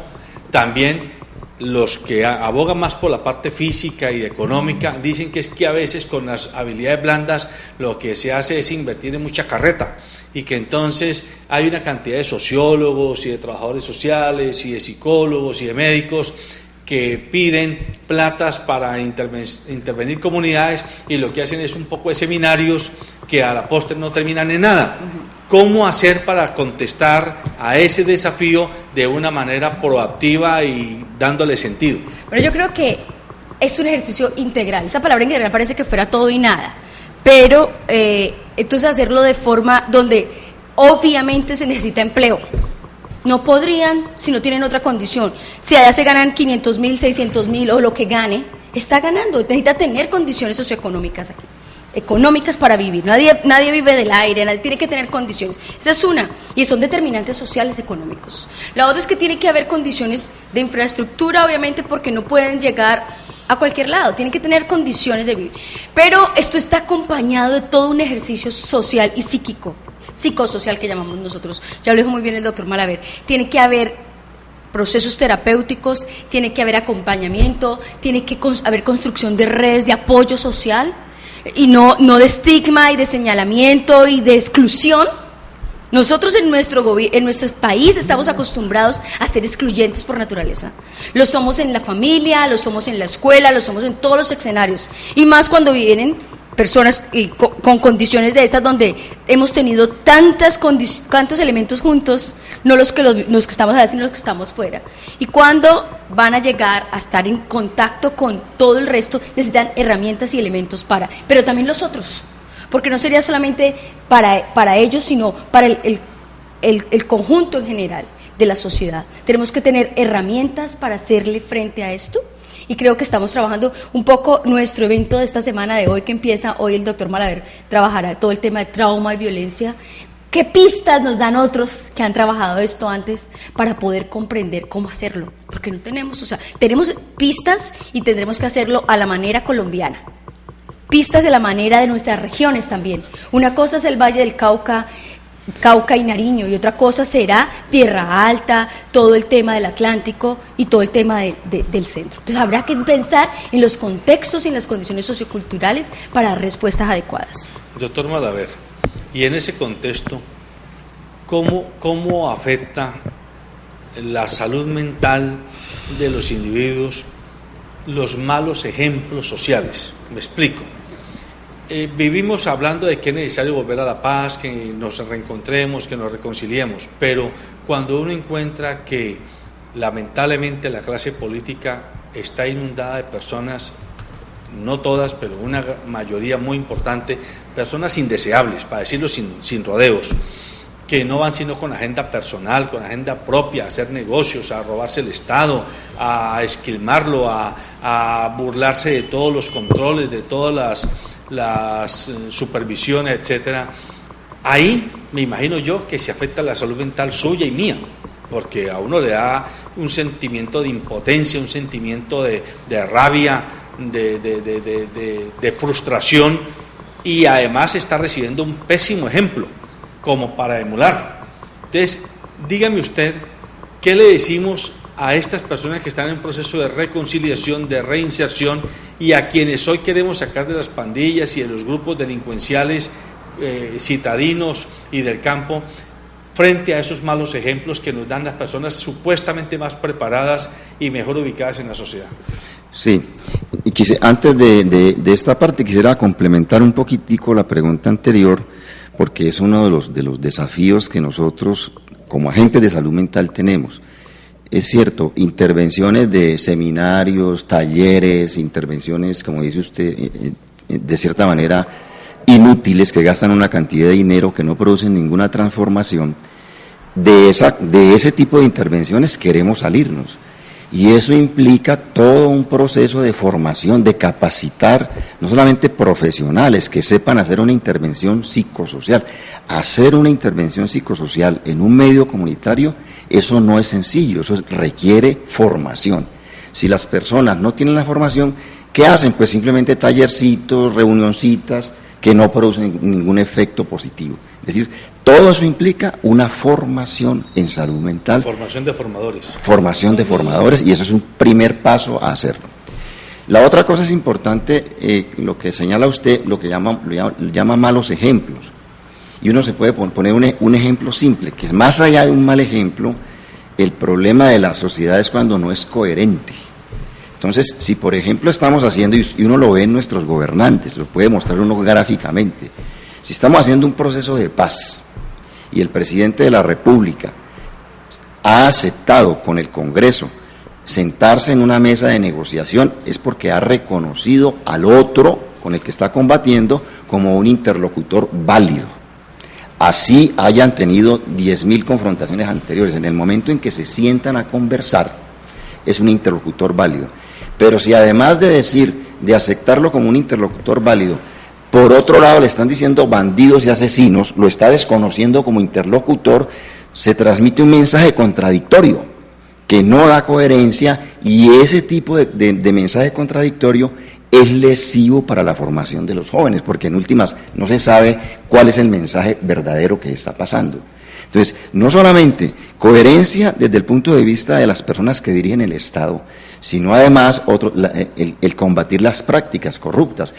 también los que abogan más por la parte física y económica dicen que es que a veces con las habilidades blandas lo que se hace es invertir en mucha carreta y que entonces hay una cantidad de sociólogos y de trabajadores sociales y de psicólogos y de médicos que piden platas para intervenir comunidades y lo que hacen es un poco de seminarios que a la postre no terminan en nada. ¿Cómo hacer para contestar a ese desafío de una manera proactiva y dándole sentido? Bueno, yo creo que es un ejercicio integral. Esa palabra integral parece que fuera todo y nada, pero entonces hacerlo de forma donde obviamente se necesita empleo. No podrían si no tienen otra condición. Si allá se ganan 500.000, 600.000 o lo que gane, está ganando. Necesita tener condiciones socioeconómicas aquí, económicas para vivir. Nadie vive del aire, nadie tiene que tener condiciones. Esa es una, y son determinantes sociales económicos. La otra es que tiene que haber condiciones de infraestructura, obviamente, porque no pueden llegar a cualquier lado, tienen que tener condiciones de vivir. Pero esto está acompañado de todo un ejercicio social y psicosocial que llamamos nosotros. Ya lo dijo muy bien el doctor Malaver. Tiene que haber procesos terapéuticos, tiene que haber acompañamiento, tiene que haber construcción de redes de apoyo social y no de estigma y de señalamiento y de exclusión. Nosotros en nuestro país estamos acostumbrados a ser excluyentes por naturaleza. Lo somos en la familia, lo somos en la escuela, lo somos en todos los escenarios. Y más cuando vienen personas con condiciones de estas donde hemos tenido tantos elementos juntos, no los que estamos allá, sino los que estamos fuera. Y cuando van a llegar a estar en contacto con todo el resto, necesitan herramientas y elementos pero también los otros. Porque no sería solamente para ellos, sino para el conjunto en general de la sociedad. Tenemos que tener herramientas para hacerle frente a esto, y creo que estamos trabajando un poco nuestro evento de esta semana de hoy, que empieza hoy. El doctor Malaver trabajará todo el tema de trauma y violencia. ¿Qué pistas nos dan otros que han trabajado esto antes para poder comprender cómo hacerlo? Porque no tenemos, tenemos pistas y tendremos que hacerlo a la manera colombiana. Pistas de la manera de nuestras regiones también. Una cosa es el Valle del Cauca y Nariño, y otra cosa será Tierra Alta, todo el tema del Atlántico y todo el tema del centro. Entonces habrá que pensar en los contextos y en las condiciones socioculturales para dar respuestas adecuadas. Doctor Malaver, y en ese contexto, ¿cómo afecta la salud mental de los individuos los malos ejemplos sociales? Me explico. Vivimos hablando de que es necesario volver a la paz, que nos reencontremos, que nos reconciliemos, pero cuando uno encuentra que lamentablemente la clase política está inundada de personas, no todas, pero una mayoría muy importante, personas indeseables, para decirlo sin rodeos, que no van sino con agenda personal, con agenda propia, a hacer negocios, a robarse el Estado, a esquilmarlo, a burlarse de todos los controles, de todas las supervisiones, etcétera. Ahí me imagino yo que se afecta la salud mental suya y mía, porque a uno le da un sentimiento de impotencia, un sentimiento de rabia, de frustración, y además está recibiendo un pésimo ejemplo como para emular. Entonces, dígame usted, ¿qué le decimos a estas personas que están en proceso de reconciliación, de reinserción, y a quienes hoy queremos sacar de las pandillas y de los grupos delincuenciales citadinos y del campo, frente a esos malos ejemplos que nos dan las personas supuestamente más preparadas y mejor ubicadas en la sociedad? Sí, y antes de esta parte quisiera complementar un poquitico la pregunta anterior, porque es uno de los desafíos que nosotros como agentes de salud mental tenemos. Es cierto, intervenciones de seminarios, talleres, intervenciones, como dice usted, de cierta manera inútiles, que gastan una cantidad de dinero, que no producen ninguna transformación. De ese tipo de intervenciones queremos salirnos. Y eso implica todo un proceso de formación, de capacitar, no solamente profesionales que sepan hacer una intervención psicosocial. Hacer una intervención psicosocial en un medio comunitario, eso no es sencillo, eso requiere formación. Si las personas no tienen la formación, ¿qué hacen? Pues simplemente tallercitos, reunioncitas, que no producen ningún efecto positivo. Es decir, todo eso implica una formación en salud mental. Formación de formadores. Formación de formadores, y eso es un primer paso a hacerlo. La otra cosa es importante, lo que señala usted, lo que llama malos ejemplos. Y uno se puede poner un ejemplo simple, que es más allá de un mal ejemplo, el problema de la sociedad es cuando no es coherente. Entonces, si por ejemplo estamos haciendo, y uno lo ve en nuestros gobernantes, lo puede mostrar uno gráficamente, si estamos haciendo un proceso de paz y el presidente de la República ha aceptado con el Congreso sentarse en una mesa de negociación, es porque ha reconocido al otro con el que está combatiendo como un interlocutor válido. Así hayan tenido 10.000 confrontaciones anteriores, en el momento en que se sientan a conversar, es un interlocutor válido. Pero si además de aceptarlo como un interlocutor válido, por otro lado le están diciendo bandidos y asesinos, lo está desconociendo como interlocutor, se transmite un mensaje contradictorio, que no da coherencia, y ese tipo de mensaje contradictorio es lesivo para la formación de los jóvenes, porque en últimas no se sabe cuál es el mensaje verdadero que está pasando. Entonces, no solamente coherencia desde el punto de vista de las personas que dirigen el Estado, sino además el combatir las prácticas corruptas.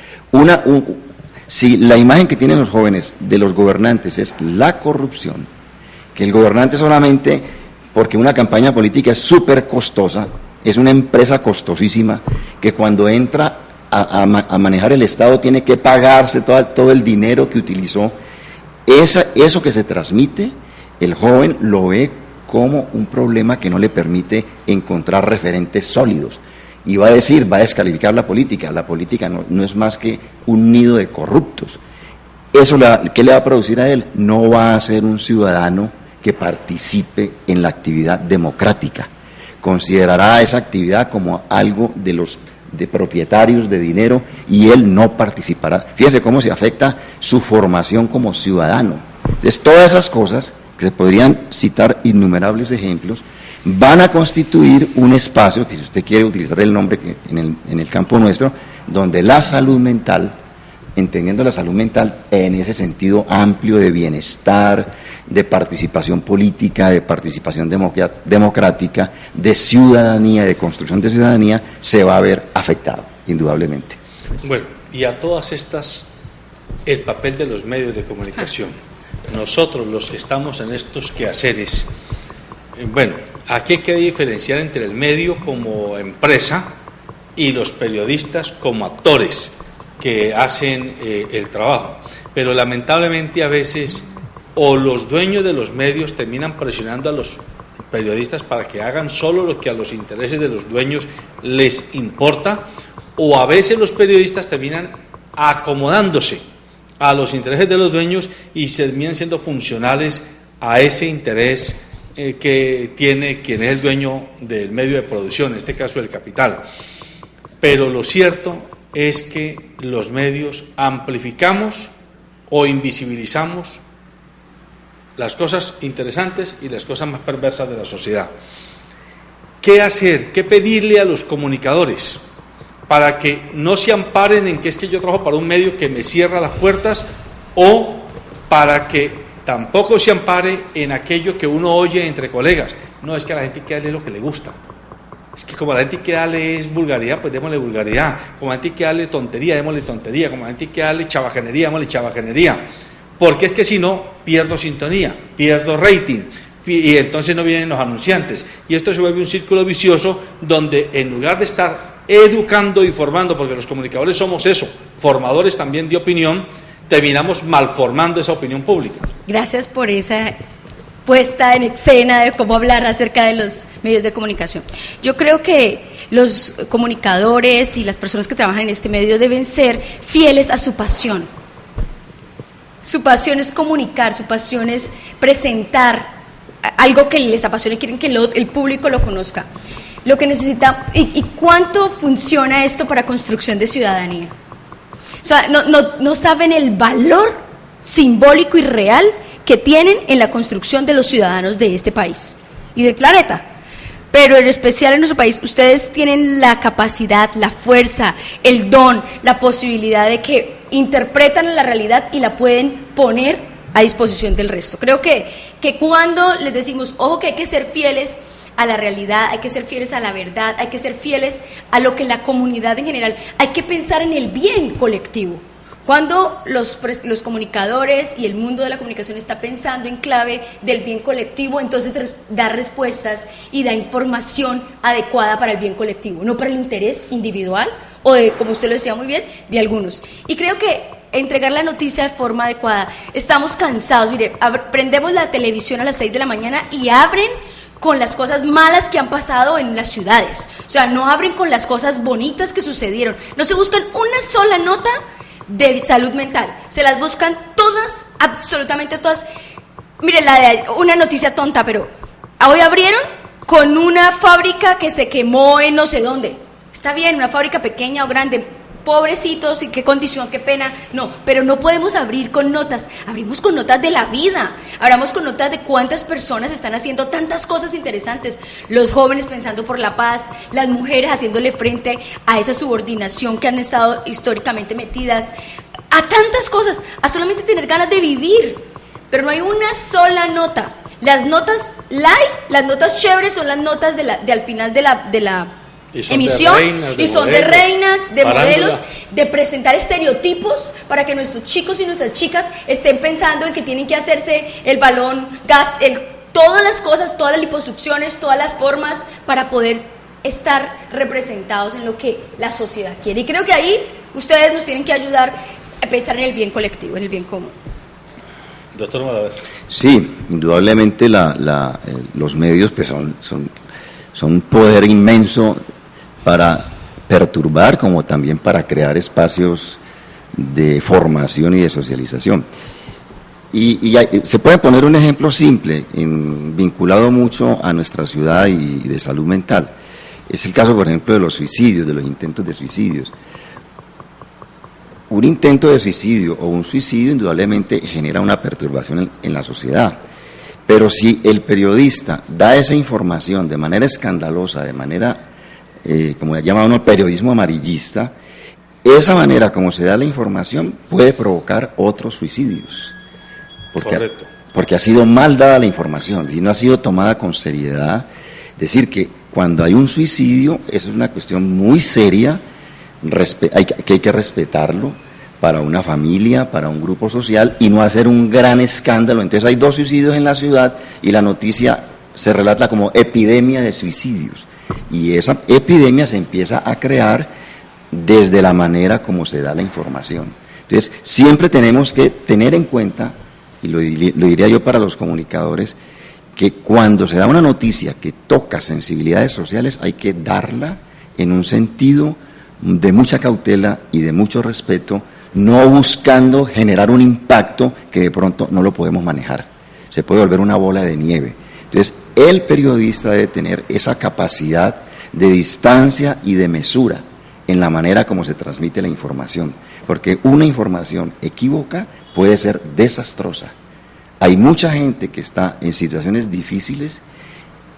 Si la imagen que tienen los jóvenes de los gobernantes es la corrupción, que el gobernante solamente, porque una campaña política es súper costosa, es una empresa costosísima, que cuando entra a manejar el Estado tiene que pagarse todo el dinero que utilizó, eso que se transmite, el joven lo ve como un problema que no le permite encontrar referentes sólidos. Y va a descalificar la política no es más que un nido de corruptos. Eso, ¿qué le va a producir a él? No va a ser un ciudadano que participe en la actividad democrática. Considerará esa actividad como algo de propietarios de dinero, y él no participará. Fíjese cómo se afecta su formación como ciudadano. Entonces, todas esas cosas, que se podrían citar innumerables ejemplos, van a constituir un espacio, que si usted quiere utilizar el nombre en el campo nuestro, donde la salud mental, entendiendo la salud mental en ese sentido amplio de bienestar, de participación política, de participación democrática, de ciudadanía, de construcción de ciudadanía, se va a ver afectado, indudablemente. Bueno, y a todas estas, el papel de los medios de comunicación. Nosotros, los que estamos en estos quehaceres, bueno, aquí hay que diferenciar entre el medio como empresa y los periodistas como actores que hacen el trabajo. Pero lamentablemente a veces o los dueños de los medios terminan presionando a los periodistas para que hagan solo lo que a los intereses de los dueños les importa, o a veces los periodistas terminan acomodándose a los intereses de los dueños y terminan siendo funcionales a ese interés que tiene quien es el dueño del medio de producción, en este caso el capital. Pero lo cierto es que los medios amplificamos o invisibilizamos las cosas interesantes y las cosas más perversas de la sociedad. ¿Qué hacer? ¿Qué pedirle a los comunicadores? para que no se amparen en que es que yo trabajo para un medio que me cierra las puertas, o para que tampoco se ampare en aquello que uno oye entre colegas. No, es que a la gente hay que darle lo que le gusta. Es que como a la gente hay que darle es vulgaridad, pues démosle vulgaridad. Como a la gente hay que darle tontería, démosle tontería. Como a la gente hay que darle chavajanería, démosle chavajanería. Porque es que si no, pierdo sintonía, pierdo rating, y entonces no vienen los anunciantes. Y esto se vuelve un círculo vicioso donde en lugar de estar educando y formando, porque los comunicadores somos eso, formadores también de opinión, terminamos malformando esa opinión pública. Gracias por esa puesta en escena de cómo hablar acerca de los medios de comunicación. Yo creo que los comunicadores y las personas que trabajan en este medio deben ser fieles a su pasión. Su pasión es comunicar, su pasión es presentar algo que les apasione, quieren que el público lo conozca. Lo que necesita, y cuánto funciona esto para construcción de ciudadanía. O sea, no saben el valor simbólico y real que tienen en la construcción de los ciudadanos de este país y del planeta. Pero en especial en nuestro país, ustedes tienen la capacidad, la fuerza, el don, la posibilidad de que interpretan la realidad y la pueden poner a disposición del resto. Creo que cuando les decimos, ojo, que hay que ser fieles a la realidad, hay que ser fieles a la verdad, hay que ser fieles a lo que la comunidad en general, hay que pensar en el bien colectivo. Cuando los comunicadores y el mundo de la comunicación está pensando en clave del bien colectivo, entonces da respuestas y da información adecuada para el bien colectivo, no para el interés individual o de, como usted lo decía muy bien, de algunos. Y creo que entregar la noticia de forma adecuada, estamos cansados, mire, prendemos la televisión a las 6 de la mañana y abren con las cosas malas que han pasado en las ciudades, o sea, no abren con las cosas bonitas que sucedieron, no se buscan una sola nota de salud mental, se las buscan todas, absolutamente todas. Mire, una noticia tonta, pero hoy abrieron con una fábrica que se quemó en no sé dónde. Está bien, una fábrica pequeña o grande, pobrecitos, y qué condición, qué pena. No, pero no podemos abrir con notas, abrimos con notas de la vida, abramos con notas de cuántas personas están haciendo tantas cosas interesantes, los jóvenes pensando por la paz, las mujeres haciéndole frente a esa subordinación que han estado históricamente metidas, a tantas cosas, a solamente tener ganas de vivir, pero no hay una sola nota. Las notas light, las notas chéveres son las notas de al final de la emisión, y son de reinas, de modelos, de presentar estereotipos para que nuestros chicos y nuestras chicas estén pensando en que tienen que hacerse el balón, todas las cosas, todas las liposucciones, todas las formas para poder estar representados en lo que la sociedad quiere. Y creo que ahí ustedes nos tienen que ayudar a pensar en el bien colectivo, en el bien común. Doctor Malaver. Sí, indudablemente los medios pues son un poder inmenso para perturbar, como también para crear espacios de formación y de socialización. Y se puede poner un ejemplo simple, vinculado mucho a nuestra ciudad y de salud mental. Es el caso, por ejemplo, de los suicidios, de los intentos de suicidios. Un intento de suicidio o un suicidio indudablemente genera una perturbación en la sociedad. Pero si el periodista da esa información de manera escandalosa, de manera, como llama uno, periodismo amarillista, esa manera como se da la información puede provocar otros suicidios. Porque ha sido mal dada la información y no ha sido tomada con seriedad. Es decir, que cuando hay un suicidio, eso es una cuestión muy seria, que hay que respetarlo para una familia, para un grupo social, y no hacer un gran escándalo. Entonces hay 2 suicidios en la ciudad y la noticia se relata como epidemia de suicidios, y esa epidemia se empieza a crear desde la manera como se da la información. Entonces siempre tenemos que tener en cuenta, y lo diría yo para los comunicadores, que cuando se da una noticia que toca sensibilidades sociales hay que darla en un sentido de mucha cautela y de mucho respeto, no buscando generar un impacto que de pronto no lo podemos manejar. Se puede volver una bola de nieve. Entonces, el periodista debe tener esa capacidad de distancia y de mesura en la manera como se transmite la información, porque una información equívoca puede ser desastrosa. Hay mucha gente que está en situaciones difíciles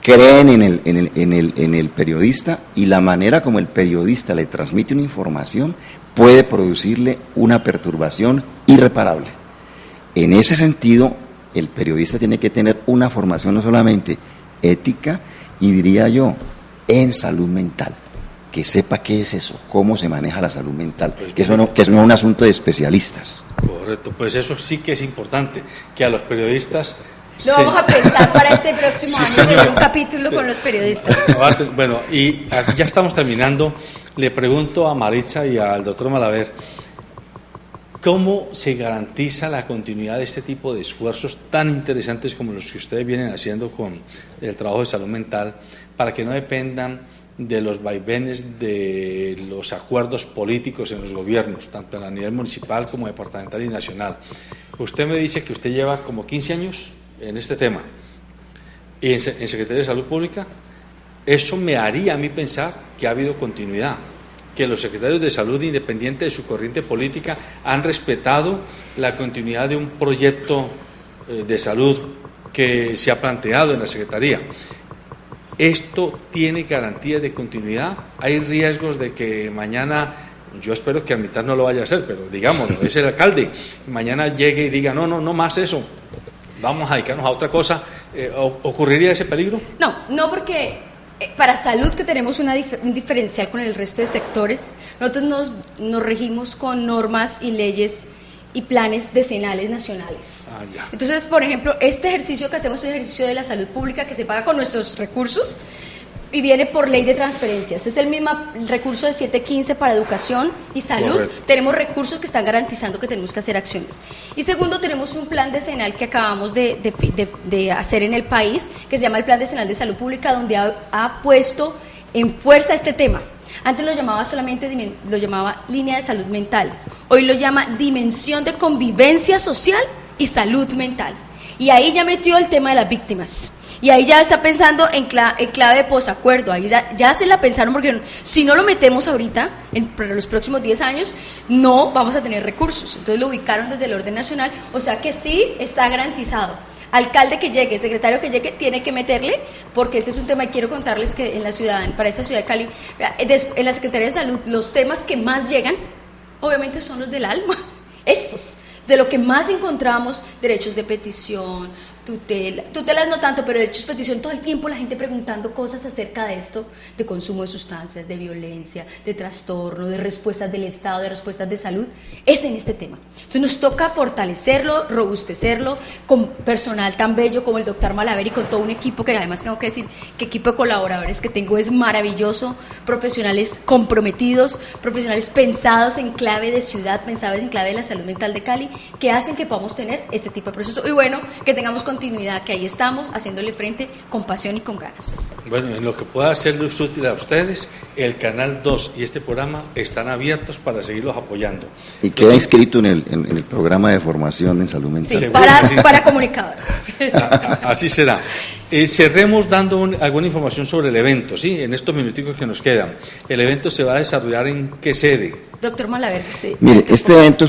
creen en el periodista, y la manera como el periodista le transmite una información puede producirle una perturbación irreparable. En ese sentido, el periodista tiene que tener una formación no solamente ética, y diría yo, en salud mental, que sepa qué es eso, cómo se maneja la salud mental, que eso no es un asunto de especialistas. Correcto, pues eso sí que es importante, que a los periodistas... Lo vamos a pensar para este próximo año, tener un capítulo con los periodistas. Bueno, y ya estamos terminando. Le pregunto a Maritza y al doctor Malaver, ¿cómo se garantiza la continuidad de este tipo de esfuerzos tan interesantes como los que ustedes vienen haciendo con el trabajo de salud mental, para que no dependan de los vaivenes de los acuerdos políticos en los gobiernos, tanto a nivel municipal como departamental y nacional? Usted me dice que usted lleva como 15 años en este tema, y en Secretaría de Salud Pública. Eso me haría a mí pensar que ha habido continuidad, que los secretarios de salud, independiente de su corriente política, han respetado la continuidad de un proyecto de salud que se ha planteado en la Secretaría. ¿Esto tiene garantías de continuidad? ¿Hay riesgos de que mañana, yo espero que a mitad no lo vaya a hacer, pero digámoslo, es el alcalde, mañana llegue y diga, no más eso, vamos a dedicarnos a otra cosa? ¿Ocurriría ese peligro? No, porque para salud, que tenemos un diferencial con el resto de sectores, nosotros nos regimos con normas y leyes y planes decenales nacionales. Entonces, por ejemplo, este ejercicio que hacemos es un ejercicio de la salud pública que se paga con nuestros recursos y viene por ley de transferencias. Es el mismo recurso de 715 para educación y salud. Correcto. Tenemos recursos que están garantizando que tenemos que hacer acciones. Y segundo, tenemos un plan decenal que acabamos de hacer en el país, que se llama el Plan Decenal de Salud Pública, donde ha puesto en fuerza este tema. Antes lo llamaba línea de salud mental. Hoy lo llama dimensión de convivencia social y salud mental. Y ahí ya metió el tema de las víctimas. Y ahí ya está pensando en clave de posacuerdo. Ahí ya se la pensaron, porque si no lo metemos ahorita, para los próximos 10 años, no vamos a tener recursos. Entonces lo ubicaron desde el orden nacional, o sea que sí está garantizado. Alcalde que llegue, secretario que llegue, tiene que meterle, porque ese es un tema, y quiero contarles que en la ciudad, para esta ciudad de Cali, en la Secretaría de Salud, los temas que más llegan, obviamente son los del alma, estos, de lo que más encontramos: derechos de petición, tutelas no tanto, pero derechos de petición, todo el tiempo la gente preguntando cosas acerca de esto, de consumo de sustancias, de violencia, de trastorno, de respuestas del Estado, de respuestas de salud, es en este tema. Entonces nos toca fortalecerlo, robustecerlo, con personal tan bello como el doctor Malaver, y con todo un equipo que además tengo que decir que equipo de colaboradores que tengo es maravilloso, profesionales comprometidos, profesionales pensados en clave de ciudad, pensados en clave de la salud mental de Cali, que hacen que podamos tener este tipo de proceso, y bueno, que tengamos continuidad, que ahí estamos haciéndole frente con pasión y con ganas. Bueno, en lo que pueda serles útil a ustedes, el Canal 2 y este programa están abiertos para seguirlos apoyando. Y queda inscrito en el programa de formación en salud mental. Sí, para comunicadores. Así será. Cerremos dando alguna información sobre el evento, ¿sí? En estos minuticos que nos quedan. ¿El evento se va a desarrollar en qué sede? Doctor Malaver. Sí. Mire, este evento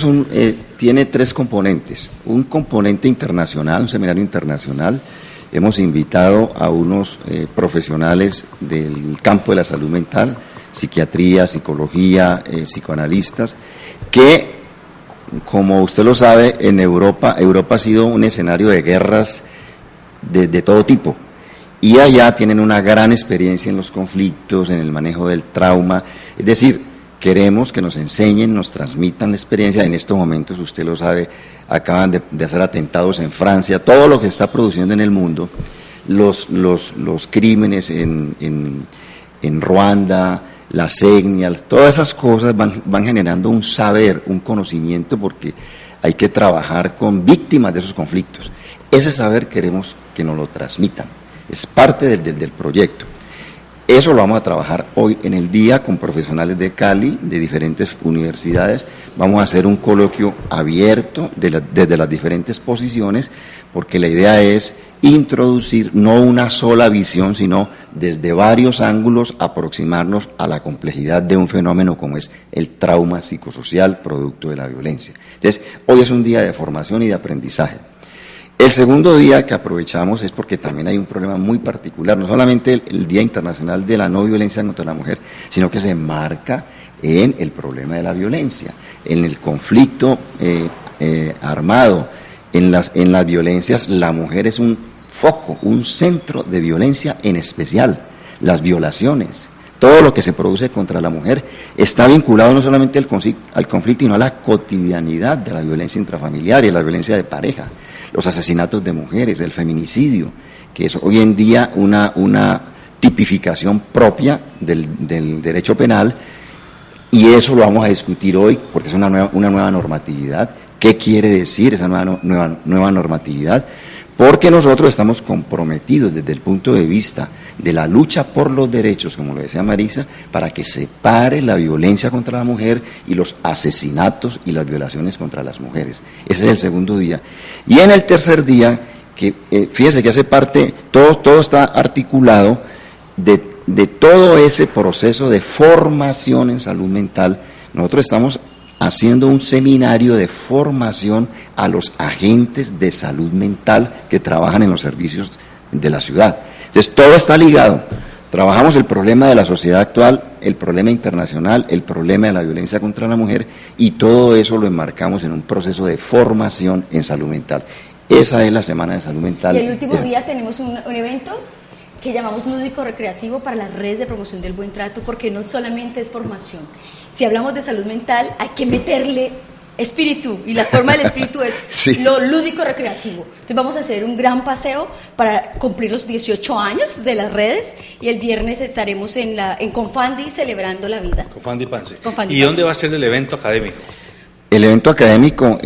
tiene 3 componentes. Un componente internacional, un seminario internacional. Hemos invitado a unos profesionales del campo de la salud mental, psiquiatría, psicología, psicoanalistas, que, como usted lo sabe, en Europa ha sido un escenario de guerras de todo tipo, y allá tienen una gran experiencia en los conflictos, en el manejo del trauma. Es decir, queremos que nos enseñen, nos transmitan la experiencia. En estos momentos, usted lo sabe, acaban de hacer atentados en Francia, todo lo que está produciendo en el mundo, los crímenes en Ruanda, las etnias, todas esas cosas van generando un saber, un conocimiento, porque hay que trabajar con víctimas de esos conflictos. Ese saber queremos que nos lo transmitan, es parte del proyecto. Eso lo vamos a trabajar hoy en el día con profesionales de Cali, de diferentes universidades. Vamos a hacer un coloquio abierto desde las diferentes posiciones, porque la idea es introducir no una sola visión, sino desde varios ángulos aproximarnos a la complejidad de un fenómeno como es el trauma psicosocial producto de la violencia. Entonces, hoy es un día de formación y de aprendizaje. El segundo día que aprovechamos es porque también hay un problema muy particular, no solamente el Día Internacional de la No Violencia contra la Mujer, sino que se enmarca en el problema de la violencia, en el conflicto armado, en las violencias. La mujer es un foco, un centro de violencia, en especial las violaciones. Todo lo que se produce contra la mujer está vinculado no solamente al conflicto, sino a la cotidianidad de la violencia intrafamiliar y la violencia de pareja, los asesinatos de mujeres, el feminicidio, que es hoy en día una tipificación propia del derecho penal, y eso lo vamos a discutir hoy porque es una nueva normatividad. ¿Qué quiere decir esa nueva normatividad? Porque nosotros estamos comprometidos desde el punto de vista de la lucha por los derechos, como lo decía Marisa, para que se pare la violencia contra la mujer y los asesinatos y las violaciones contra las mujeres. Ese es el segundo día. Y en el tercer día, que fíjese que hace parte, todo está articulado de todo ese proceso de formación en salud mental. Nosotros estamos haciendo un seminario de formación a los agentes de salud mental que trabajan en los servicios de la ciudad. Entonces, todo está ligado. Trabajamos el problema de la sociedad actual, el problema internacional, el problema de la violencia contra la mujer, y todo eso lo enmarcamos en un proceso de formación en salud mental. Esa es la Semana de Salud Mental. Y el último día tenemos un evento que llamamos lúdico recreativo para las redes de promoción del buen trato, porque no solamente es formación. Si hablamos de salud mental, hay que meterle espíritu, y la forma del espíritu es sí, lo lúdico recreativo. Entonces vamos a hacer un gran paseo para cumplir los 18 años de las redes, y el viernes estaremos en Confandi celebrando la vida. Confandi Pance. ¿Y dónde va a ser el evento académico? El evento académico,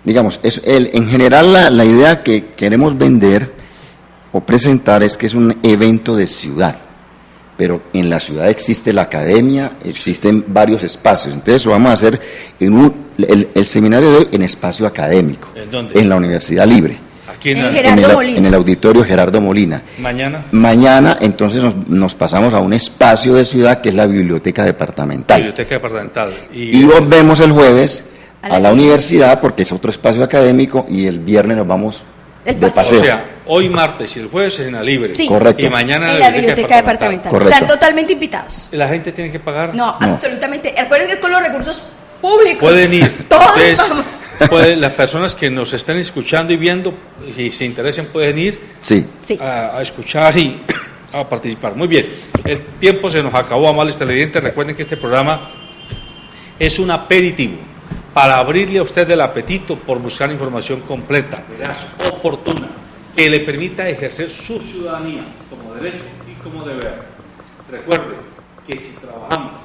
digamos, en general la idea que queremos vender o presentar es que es un evento de ciudad, pero en la ciudad existe la academia, existen varios espacios. Entonces lo vamos a hacer el seminario de hoy en espacio académico. ¿En dónde? En la Universidad Libre. Aquí en el auditorio Gerardo Molina. Mañana entonces nos pasamos a un espacio de ciudad que es la biblioteca departamental. Y volvemos el jueves a la universidad porque es otro espacio académico, y el viernes nos vamos de paseo. O sea, hoy martes y el jueves es en la Libre. Sí. Correcto. Y mañana en la biblioteca departamental. Correcto. Están totalmente invitados. ¿La gente tiene que pagar? No, absolutamente. Acuérdense que con los recursos públicos. Pueden ir. Todos vamos. Las personas que nos están escuchando y viendo, si se interesen, pueden ir sí. a escuchar y a participar. Muy bien. Sí. El tiempo se nos acabó, amables televidentes. Recuerden que este programa es un aperitivo para abrirle a usted el apetito por buscar información completa, veraz, oportuna, que le permita ejercer su ciudadanía como derecho y como deber. Recuerde que si trabajamos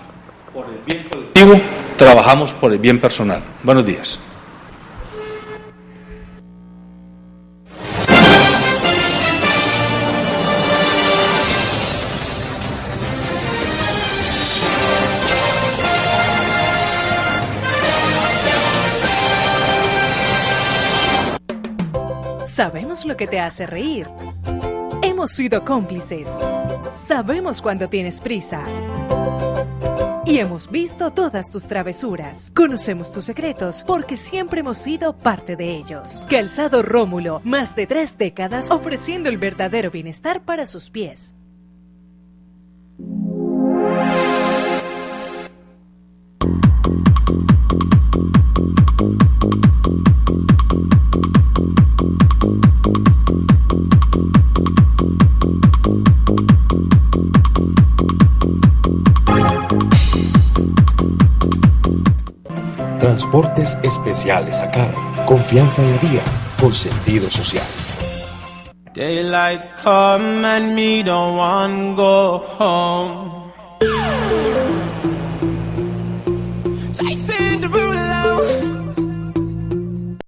por el bien colectivo, trabajamos por el bien personal. Buenos días. Sabemos lo que te hace reír. Hemos sido cómplices. Sabemos cuando tienes prisa. Y hemos visto todas tus travesuras. Conocemos tus secretos porque siempre hemos sido parte de ellos. Calzado Rómulo, más de 3 décadas ofreciendo el verdadero bienestar para sus pies. Transportes especiales a cargo. Confianza en la vía, con sentido social. Daylight come and me don't want go home. Chasing the